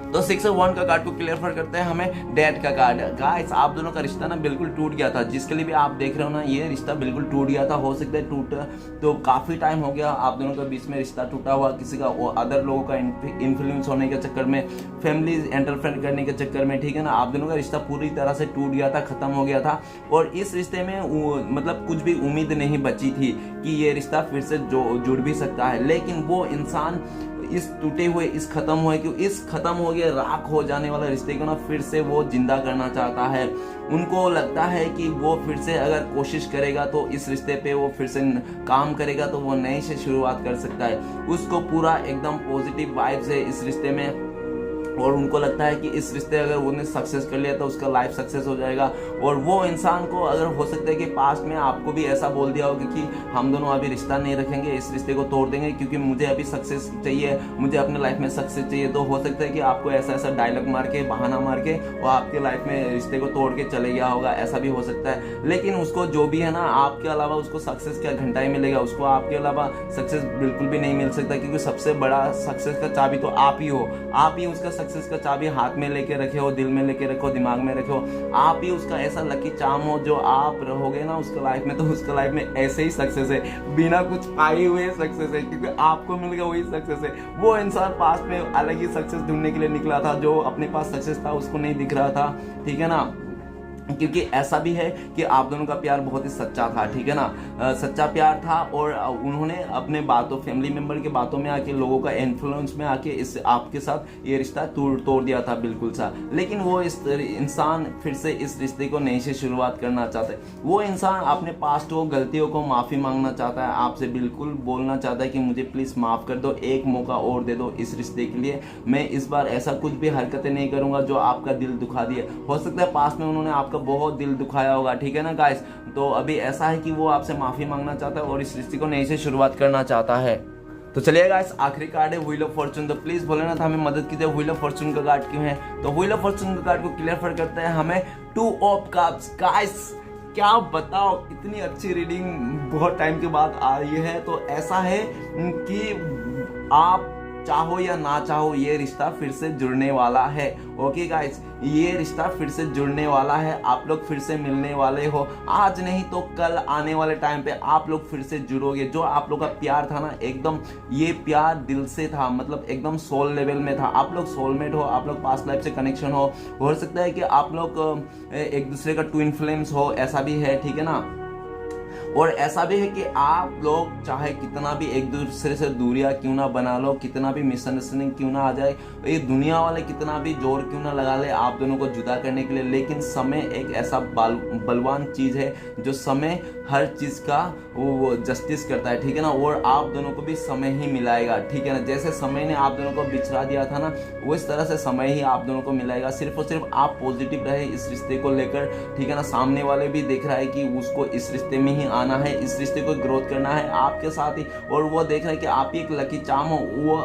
तो 6 ऑफ 1 का कार्ड को क्लियर करते हैं हमें डेथ का कार्ड है। गाइस आप दोनों का रिश्ता ना बिल्कुल टूट गया था, जिसके लिए भी आप देख रहे हो ना, ये रिश्ता बिल्कुल टूट गया था। हो सकता है टूटा तो काफी टाइम हो गया आप दोनों के बीच में रिश्ता टूटा हुआ, किसी का अदर लोगों का इन्फ्लुएंस होने के चक्कर में, फैमिली इंटरफेयर करने के चक्कर में, ठीक है ना। आप दोनों का रिश्ता पूरी तरह से टूट गया था, खत्म हो गया था। और इस रिश्ते में मतलब कुछ भी उम्मीद नहीं बची थी कि ये रिश्ता फिर से जुड़ भी सकता है। लेकिन वो इंसान इस टूटे हुए, इस खत्म हुए, क्यों इस खत्म हो गए राख हो जाने वाले रिश्ते को ना फिर से वो जिंदा करना चाहता है। उनको लगता है कि वो फिर से अगर कोशिश करेगा तो इस रिश्ते पे वो फिर से काम करेगा तो वो नए से शुरुआत कर सकता है। उसको पूरा एकदम पॉजिटिव वाइब्स है इस रिश्ते में, और उनको लगता है कि इस रिश्ते अगर उन्होंने सक्सेस कर लिया तो उसका लाइफ सक्सेस हो जाएगा। और वो इंसान को अगर हो सकता है कि पास्ट में आपको भी ऐसा बोल दिया होगा कि हम दोनों अभी रिश्ता नहीं रखेंगे, इस रिश्ते को तोड़ देंगे क्योंकि मुझे अभी सक्सेस चाहिए, मुझे अपने लाइफ में सक्सेस चाहिए। तो हो सकता है कि आपको ऐसा ऐसा डायलॉग मार के, बहाना मार के वो आपके लाइफ में रिश्ते को तोड़ के चले गया होगा, ऐसा भी हो सकता है। लेकिन उसको जो भी है ना, आपके अलावा उसको सक्सेस का घंटा ही मिलेगा, उसको आपके अलावा सक्सेस बिल्कुल भी नहीं मिल सकता, क्योंकि सबसे बड़ा सक्सेस का चाबी तो आप ही हो। आप ही उसका सक्सेस का चाबी हाथ में लेके रखे हो, दिल में लेके रखो, दिमाग में रखो। आप ही उसका ऐसा लकी चार्म हो, जो आप रहोगे ना उसका लाइफ में, तो उसका लाइफ में ऐसे ही सक्सेस है, बिना कुछ पाए हुए सक्सेस है, क्योंकि आपको मिल गया वही सक्सेस है। वो इंसान पास्ट में अलग ही सक्सेस ढूंढने के लिए निकला था, जो अपने पास सक्सेस था उसको नहीं दिख रहा था, ठीक है ना। क्योंकि ऐसा भी है कि आप दोनों का प्यार बहुत ही सच्चा था, ठीक है ना, सच्चा प्यार था। और उन्होंने अपने बातों, फैमिली मेंबर के बातों में आके, लोगों का इन्फ्लुएंस में आके इस आपके साथ ये रिश्ता तोड़ दिया था बिल्कुल सा। लेकिन वो इस इंसान फिर से इस रिश्ते को नई से शुरुआत करना चाहता है। वो इंसान अपने पास्ट को, गलतियों को माफ़ी मांगना चाहता है, आपसे बिल्कुल बोलना चाहता है कि मुझे प्लीज़ माफ़ कर दो, एक मौका और दे दो इस रिश्ते के लिए। मैं इस बार ऐसा कुछ भी हरकतें नहीं करूँगा जो आपका दिल दुखा दिए। हो सकता है पास्ट में उन्होंने आपका बहुत दिल दुखाया होगा, ठीक है ना गाइस। तो अभी ऐसा है कि वो आपसे माफी मांगना चाहता है और इस रिश्ते को नई से शुरुआत करना चाहता है। तो चलिए गाइस, आखिरी कार्ड है व्हील ऑफ फॉर्चून। तो प्लीज भोलेनाथ हमें मदद कीजिए, व्हील ऑफ फॉर्चून का कार्ड क्यों है। तो व्हील ऑफ फॉर्चून का कार्ड को क्लियर करते हैं हमें 2 ऑफ कप्स। गाइस क्या बताओ, इतनी अच्छी रीडिंग बहुत टाइम के बाद आ रही है। तो ऐसा है कि आप चाहो या ना चाहो ये रिश्ता फिर से जुड़ने वाला है। ओके गाइस, ये रिश्ता फिर से जुड़ने वाला है, आप लोग फिर से मिलने वाले हो। आज नहीं तो कल आने वाले टाइम पे आप लोग फिर से जुड़ोगे। जो आप लोग का प्यार था ना, एकदम ये प्यार दिल से था, मतलब एकदम सोल लेवल में था। आप लोग सोलमेट हो, आप लोग पास्ट लाइफ से कनेक्शन हो सकता है कि आप लोग एक दूसरे का ट्विन फ्लेम्स हो, ऐसा भी है, ठीक है ना। और ऐसा भी है कि आप लोग चाहे कितना भी एक दूसरे से दूरियां क्यों ना बना लो, कितना भी मिसअंडरस्टैंडिंग क्यों ना आ जाए, ये दुनिया वाले कितना भी जोर क्यों ना लगा ले आप दोनों को जुदा करने के लिए, लेकिन समय एक ऐसा बलवान चीज है जो समय हर चीज का वो जस्टिस करता है, ठीक है ना। और आप दोनों को भी समय ही मिलाएगा, ठीक है ना। जैसे समय ने आप दोनों को बिछड़ा दिया था ना, वो इस तरह से समय ही आप दोनों को मिलाएगा। सिर्फ और सिर्फ आप पॉजिटिव रहे इस रिश्ते को लेकर, ठीक है ना। सामने वाले भी देख रहा है कि उसको इस रिश्ते में ही आना है, इस रिश्ते को ग्रोथ करना है आपके साथ ही। और वो देख रहा है कि आप ही एक लकी चार्म हो। वो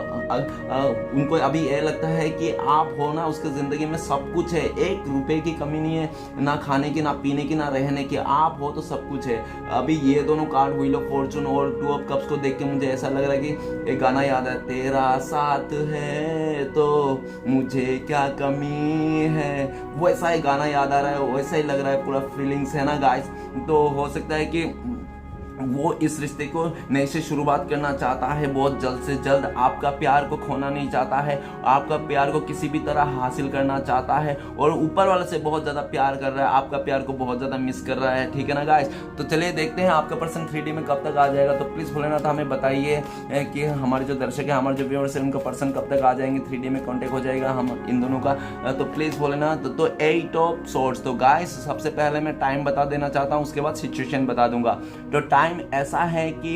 उनको अभी ये लगता है कि आप हो ना, उसके जिंदगी में सब कुछ है, 1 रुपए की कमी नहीं है, ना खाने की, ना पीने की, ना रहने की। आप हो तो सब कुछ है। अभी ये दोनों कार्ड व्हील ऑफ फॉर्चून और 2 ऑफ कप्स को देख के मुझे ऐसा लग रहा है कि एक गाना याद है, तेरा साथ है तो मुझे क्या कमी है। वो ऐसा ही गाना याद आ रहा है, वैसा ही लग रहा है, पूरा फीलिंग्स है ना गाइस। तो हो सकता है कि वो इस रिश्ते को नई से शुरुआत करना चाहता है बहुत जल्द से जल्द। आपका प्यार को खोना नहीं चाहता है, आपका प्यार को किसी भी तरह हासिल करना चाहता है, और ऊपर वाले से बहुत ज़्यादा प्यार कर रहा है, आपका प्यार को बहुत ज़्यादा मिस कर रहा है, ठीक है ना गाइस। तो चलिए देखते हैं आपका पर्सन 3D में कब तक आ जाएगा। तो प्लीज़ भोलेनाथ हमें बताइए कि हमारे जो दर्शक है, हमारे जो व्यूअर्स है, उनका पर्सन कब तक आ जाएंगे, 3D में कॉन्टेक्ट हो जाएगा हम इन दोनों का। तो प्लीज़ भोलेनाथ। तो 8 ऑफ सोर्ड्स। तो गाइस सबसे पहले मैं टाइम बता देना चाहता हूँ, उसके बाद सिचुएशन बता दूंगा। तो टाइम ऐसा है कि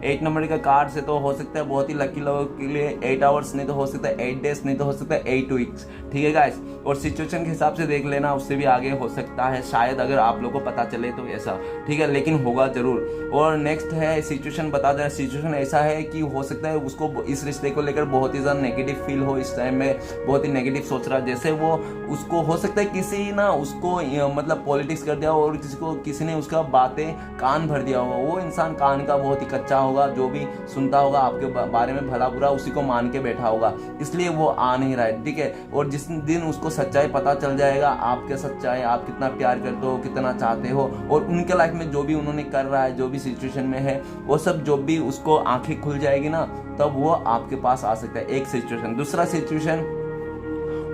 8 नंबर का कार्ड से तो हो सकता है बहुत ही लकी लोगों के लिए 8 आवर्स, नहीं तो हो सकता है 8 डेज, नहीं तो हो सकता है 8 वीक्स। ठीक है गाइस, और सिचुएशन के हिसाब से देख लेना, उससे भी आगे हो सकता है शायद, अगर आप लोगों को पता चले तो ऐसा। ठीक है, लेकिन होगा जरूर। और नेक्स्ट है सिचुएशन बता दें, सिचुएशन ऐसा है कि हो सकता है उसको इस रिश्ते को लेकर बहुत ही ज़्यादा नेगेटिव फील हो, इस टाइम में बहुत ही नेगेटिव सोच रहा है, जैसे वो उसको हो सकता है किसी ना उसको मतलब पॉलिटिक्स कर दिया हो और किसी ने उसका बातें कान भर दिया होगा। वो इंसान कान का बहुत ही कच्चा होगा, जो भी सुनता होगा आपके बारे में भला बुरा उसी को मान के बैठा होगा, इसलिए वो आ नहीं रहा है। ठीक है, और जिस दिन उसको सच्चाई पता चल जाएगा, आपके सच्चाई, आप कितना प्यार करते हो, कितना चाहते हो, और उनके लाइफ में जो भी उन्होंने कर रहा है, जो भी सिचुएशन में है, वो सब जो भी उसको आंखें खुल जाएगी ना, तब वो आपके पास आ सकता है। एक सिचुएशन। दूसरा सिचुएशन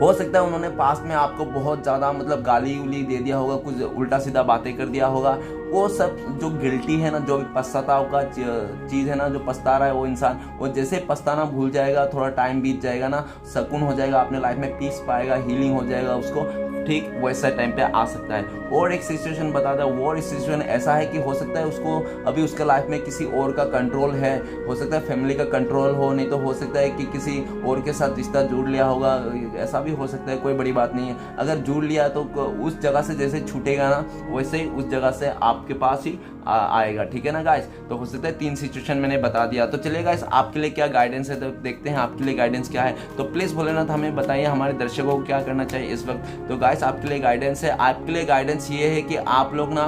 हो सकता है उन्होंने पास्ट में आपको बहुत ज़्यादा मतलब गाली उली दे दिया होगा, कुछ उल्टा सीधा बातें कर दिया होगा। वो सब जो गिल्टी है ना, जो भी पछतावा का चीज़ है ना, जो पछता रहा है वो इंसान, वो जैसे पछताना भूल जाएगा, थोड़ा टाइम बीत जाएगा ना, सुकून हो जाएगा, अपने लाइफ में पीस पाएगा, हीलिंग हो जाएगा उसको, ठीक वैसा टाइम पे आ सकता है। और एक सिचुएशन बता दें, वो सिचुएशन ऐसा है कि हो सकता है उसको अभी उसके लाइफ में किसी और का कंट्रोल है, हो सकता है फैमिली का कंट्रोल हो, नहीं तो हो सकता है कि किसी और के साथ रिश्ता जुड़ लिया होगा, ऐसा भी हो सकता है, कोई बड़ी बात नहीं है। अगर जुड़ लिया तो उस जगह से जैसे छूटेगा ना, वैसे ही उस जगह से आपके पास ही आएगा। ठीक है ना गाइस, तो हो सकता है 3 सिचुएशन मैंने बता दिया। तो चलिए गाइस, आपके लिए क्या गाइडेंस है, तो देखते हैं आपके लिए गाइडेंस क्या है। तो प्लीज़ भोलेनाथ हमें बताइए, हमारे दर्शकों को क्या करना चाहिए इस वक्त। तो गाइस, आपके लिए गाइडेंस है, आपके लिए गाइडेंस ये है कि आप लोग ना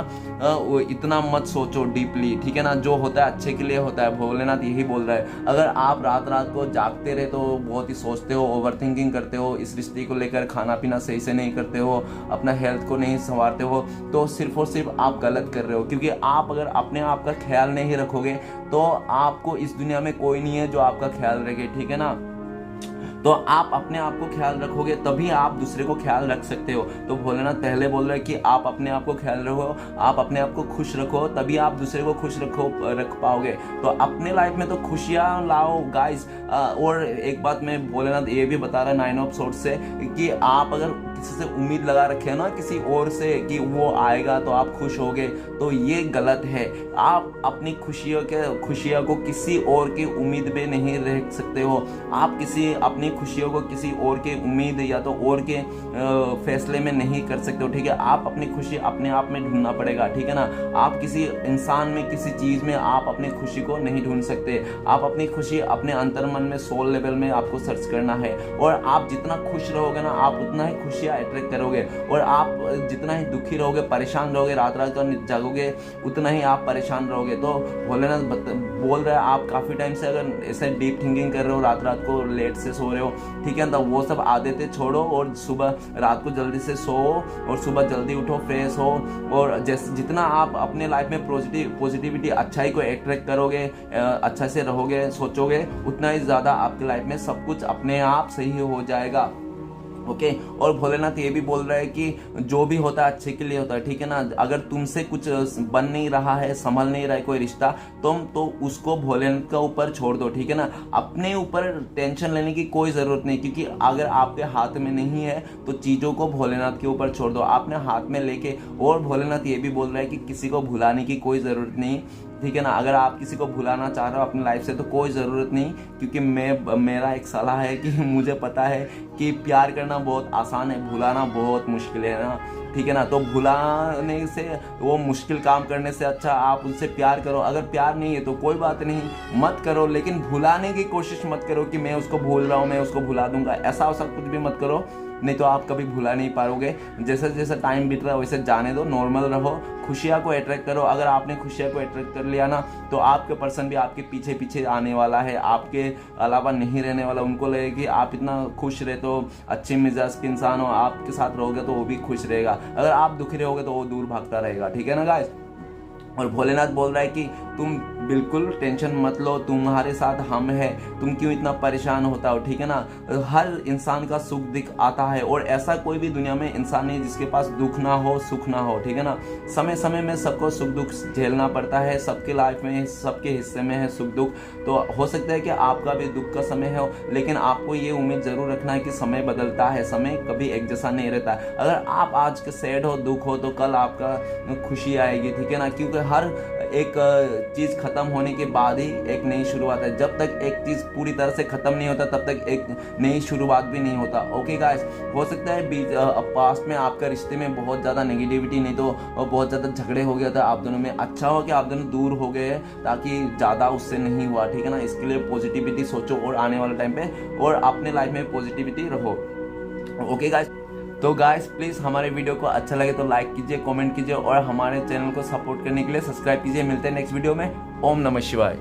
इतना मत सोचो डीपली। ठीक है ना, जो होता है अच्छे के लिए होता है, भोलेनाथ यही बोल रहा है। अगर आप रात रात को जागते रहे तो बहुत ही सोचते हो, ओवर थिंकिंग करते हो, इस रिश्ते को लेकर खाना पीना सही से नहीं करते हो, अपना हेल्थ को नहीं संवारते हो, तो सिर्फ और सिर्फ आप गलत कर रहे हो। क्योंकि आप अगर अपने आप का ख्याल नहीं रखोगे तो आपको इस दुनिया में कोई नहीं है जो आपका ख्याल रखे। ठीक है ना, तो आप अपने आप को ख्याल रखोगे तभी आप दूसरे को ख्याल रख सकते हो। तो भोलेनाथ पहले बोल रहे हैं कि आप अपने आप को ख्याल रखो, आप अपने आप को खुश रखो, तभी आप दूसरे को खुश रख पाओगे। तो अपने लाइफ में तो खुशियाँ लाओ गाइस। और एक बात मैं भोलेनाथ ये भी बता रहा है 9 ऑफ सोर्ट्स से कि आप अगर किसी से उम्मीद लगा रखे ना किसी और से कि वो आएगा तो आप खुश होगे, तो ये गलत है। आप अपनी खुशियों को किसी और की उम्मीद पे नहीं रख सकते हो। आप अपनी खुशियों को किसी और के उम्मीद या तो और के फैसले में नहीं कर सकते हो। ठीक है, आप अपनी खुशी अपने आप में ढूंढना पड़ेगा। ठीक है ना, आप किसी इंसान में, किसी चीज़ में आप अपनी खुशी को नहीं ढूंढ सकते। आप अपनी खुशी अपने अंतर मन में, सोल लेवल में आपको सर्च करना है। और आप जितना खुश रहोगे ना, आप उतना ही खुशियाँ अट्रैक्ट करोगे। और आप जितना ही दुखी रहोगे, परेशान रहोगे, रात रात का जागोगे, उतना ही आप परेशान रहोगे। तो भोलेनाथ बोल रहा है, आप काफ़ी टाइम से अगर ऐसे डीप थिंकिंग कर रहे हो, रात रात को लेट से सो रहे हो, ठीक है, तो वो सब आदतें छोड़ो और सुबह रात को जल्दी से सो और सुबह जल्दी उठो, फ्रेश हो। और जैसे जितना आप अपने लाइफ में पॉजिटिविटी, अच्छाई को अट्रैक्ट करोगे, अच्छा से रहोगे, सोचोगे, उतना ही ज़्यादा आपकी लाइफ में सब कुछ अपने आप सही हो जाएगा। ओके, और भोलेनाथ ये भी बोल रहा है कि जो भी होता है अच्छे के लिए होता है। ठीक है ना, अगर तुमसे कुछ बन नहीं रहा है, संभल नहीं रहा है कोई रिश्ता, तो उसको भोलेनाथ का ऊपर छोड़ दो। ठीक है ना, अपने ऊपर टेंशन लेने की कोई ज़रूरत नहीं, क्योंकि अगर आपके हाथ में नहीं है तो चीज़ों को भोलेनाथ के ऊपर छोड़ दो, आपने हाथ में लेके। और भोलेनाथ ये भी बोल रहा है कि किसी को भुलाने की कोई ज़रूरत नहीं। ठीक है ना, अगर आप किसी को भुलाना चाह रहे हो अपनी लाइफ से तो कोई ज़रूरत नहीं, क्योंकि मेरा एक सलाह है कि मुझे पता है कि प्यार करना बहुत आसान है, भुलाना बहुत मुश्किल है ना। ठीक है ना, तो भुलाने से, वो मुश्किल काम करने से अच्छा आप उनसे प्यार करो। अगर प्यार नहीं है तो कोई बात नहीं, मत करो, लेकिन भुलाने की कोशिश मत करो कि मैं उसको भूल रहा हूँ, मैं उसको भुला दूंगा, ऐसा कुछ भी मत करो, नहीं तो आप कभी भुला नहीं पाओगे। जैसे जैसे टाइम बीत रहा है वैसे जाने दो, नॉर्मल रहो, खुशियाँ को अट्रैक्ट करो। अगर आपने खुशियाँ को अट्रैक्ट कर लिया ना, तो आपके पर्सन भी आपके पीछे पीछे आने वाला है, आपके अलावा नहीं रहने वाला। उनको लगेगा कि आप इतना खुश रहते हो, अच्छे मिजाज के इंसान हो, आपके साथ रहोगे तो वो भी खुश रहेगा। अगर आप दुखी रहोगे तो वो दूर भागता रहेगा। ठीक है ना गाइस, और भोलेनाथ बोल रहा है कि तुम बिल्कुल टेंशन मत लो, तुम्हारे साथ हम हैं, तुम क्यों इतना परेशान होता हो। ठीक है ना, हर इंसान का सुख दुख आता है, और ऐसा कोई भी दुनिया में इंसान नहीं जिसके पास दुख ना हो, सुख ना हो। ठीक है ना, समय समय में सबको सुख दुख झेलना पड़ता है, सबके लाइफ में, सबके हिस्से में है सुख दुख। तो हो सकता है कि आपका भी दुख का समय हो, लेकिन आपको ये उम्मीद जरूर रखना है कि समय बदलता है, समय कभी एक जैसा नहीं रहता। अगर आप आज के सैड हो, दुख हो, तो कल आपका खुशी आएगी। ठीक है ना, क्योंकि हर एक चीज़ ख़त्म होने के बाद ही एक नई शुरुआत है। जब तक एक चीज़ पूरी तरह से ख़त्म नहीं होता तब तक एक नई शुरुआत भी नहीं होता। ओके गाइस, हो सकता है पास्ट में आपका रिश्ते में बहुत ज़्यादा नेगेटिविटी नहीं तो बहुत ज़्यादा झगड़े हो गया था आप दोनों में, अच्छा हो कि आप दोनों दूर हो गए ताकि ज़्यादा उससे नहीं हुआ, ठीक है ना। इसके लिए पॉजिटिविटी सोचो और आने वाले टाइम पे और अपने लाइफ में पॉजिटिविटी रहो। ओके गाइस, तो गाइस प्लीज़ हमारे वीडियो को अच्छा लगे तो लाइक कीजिए, कमेंट कीजिए और हमारे चैनल को सपोर्ट करने के लिए सब्सक्राइब कीजिए। मिलते हैं नेक्स्ट वीडियो में। ओम नमः शिवाय।